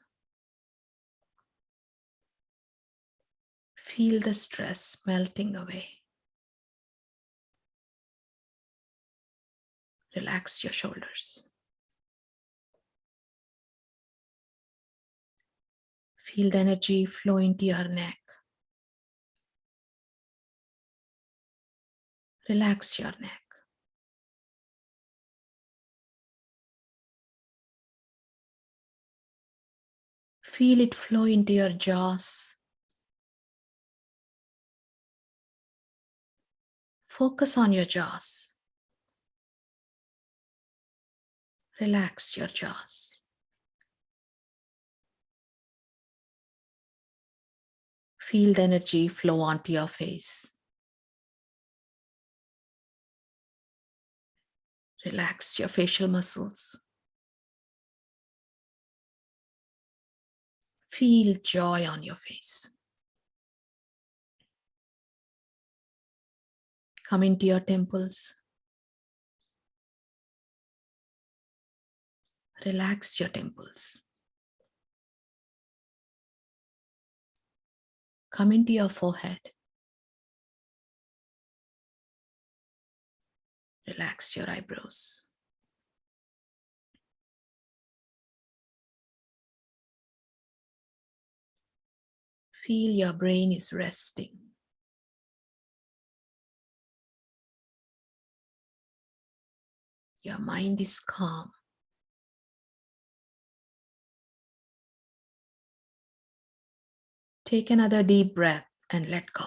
Feel the stress melting away. Relax your shoulders. Feel the energy flow into your neck. Relax your neck. Feel it flow into your jaws. Focus on your jaws. Relax your jaws. Feel the energy flow onto your face. Relax your facial muscles. Feel joy on your face. Come into your temples. Relax your temples. Come into your forehead. Relax your eyebrows. Feel your brain is resting. Your mind is calm. Take another deep breath and let go.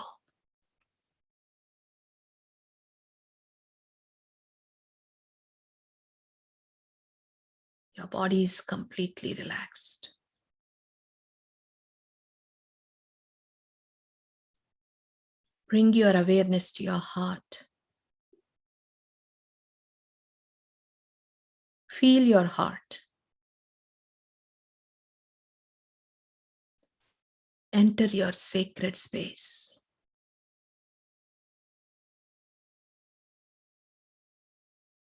Your body is completely relaxed. Bring your awareness to your heart. Feel your heart. Enter your sacred space.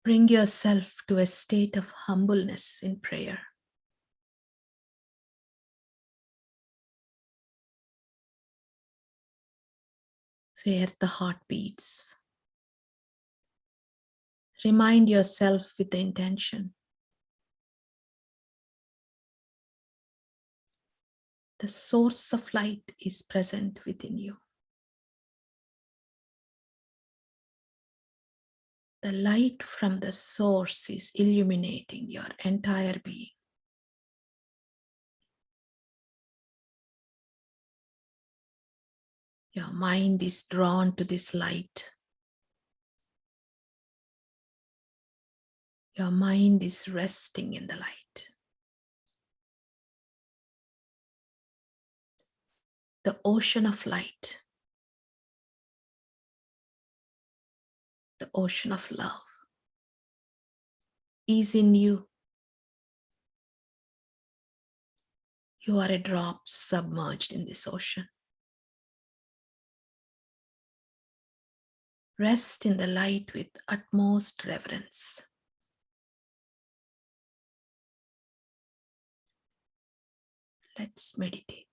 Bring yourself to a state of humbleness in prayer. Where the heart beats. Remind yourself with the intention. The source of light is present within you. The light from the source is illuminating your entire being. Your mind is drawn to this light. Your mind is resting in the light. The ocean of light. The ocean of love is in you. You are a drop submerged in this ocean. Rest in the light with utmost reverence. Let's meditate.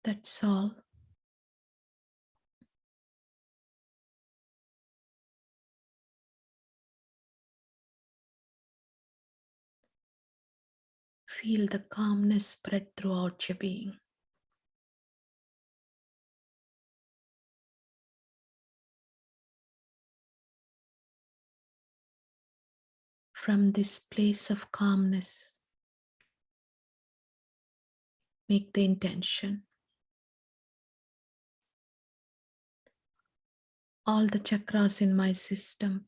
That's all. Feel the calmness spread throughout your being. From this place of calmness, make the intention. All the chakras in my system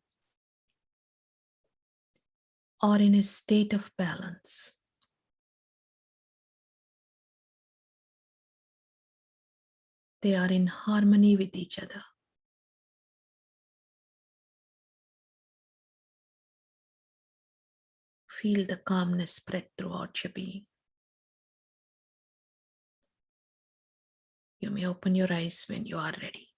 are in a state of balance. They are in harmony with each other. Feel the calmness spread throughout your being. You may open your eyes when you are ready.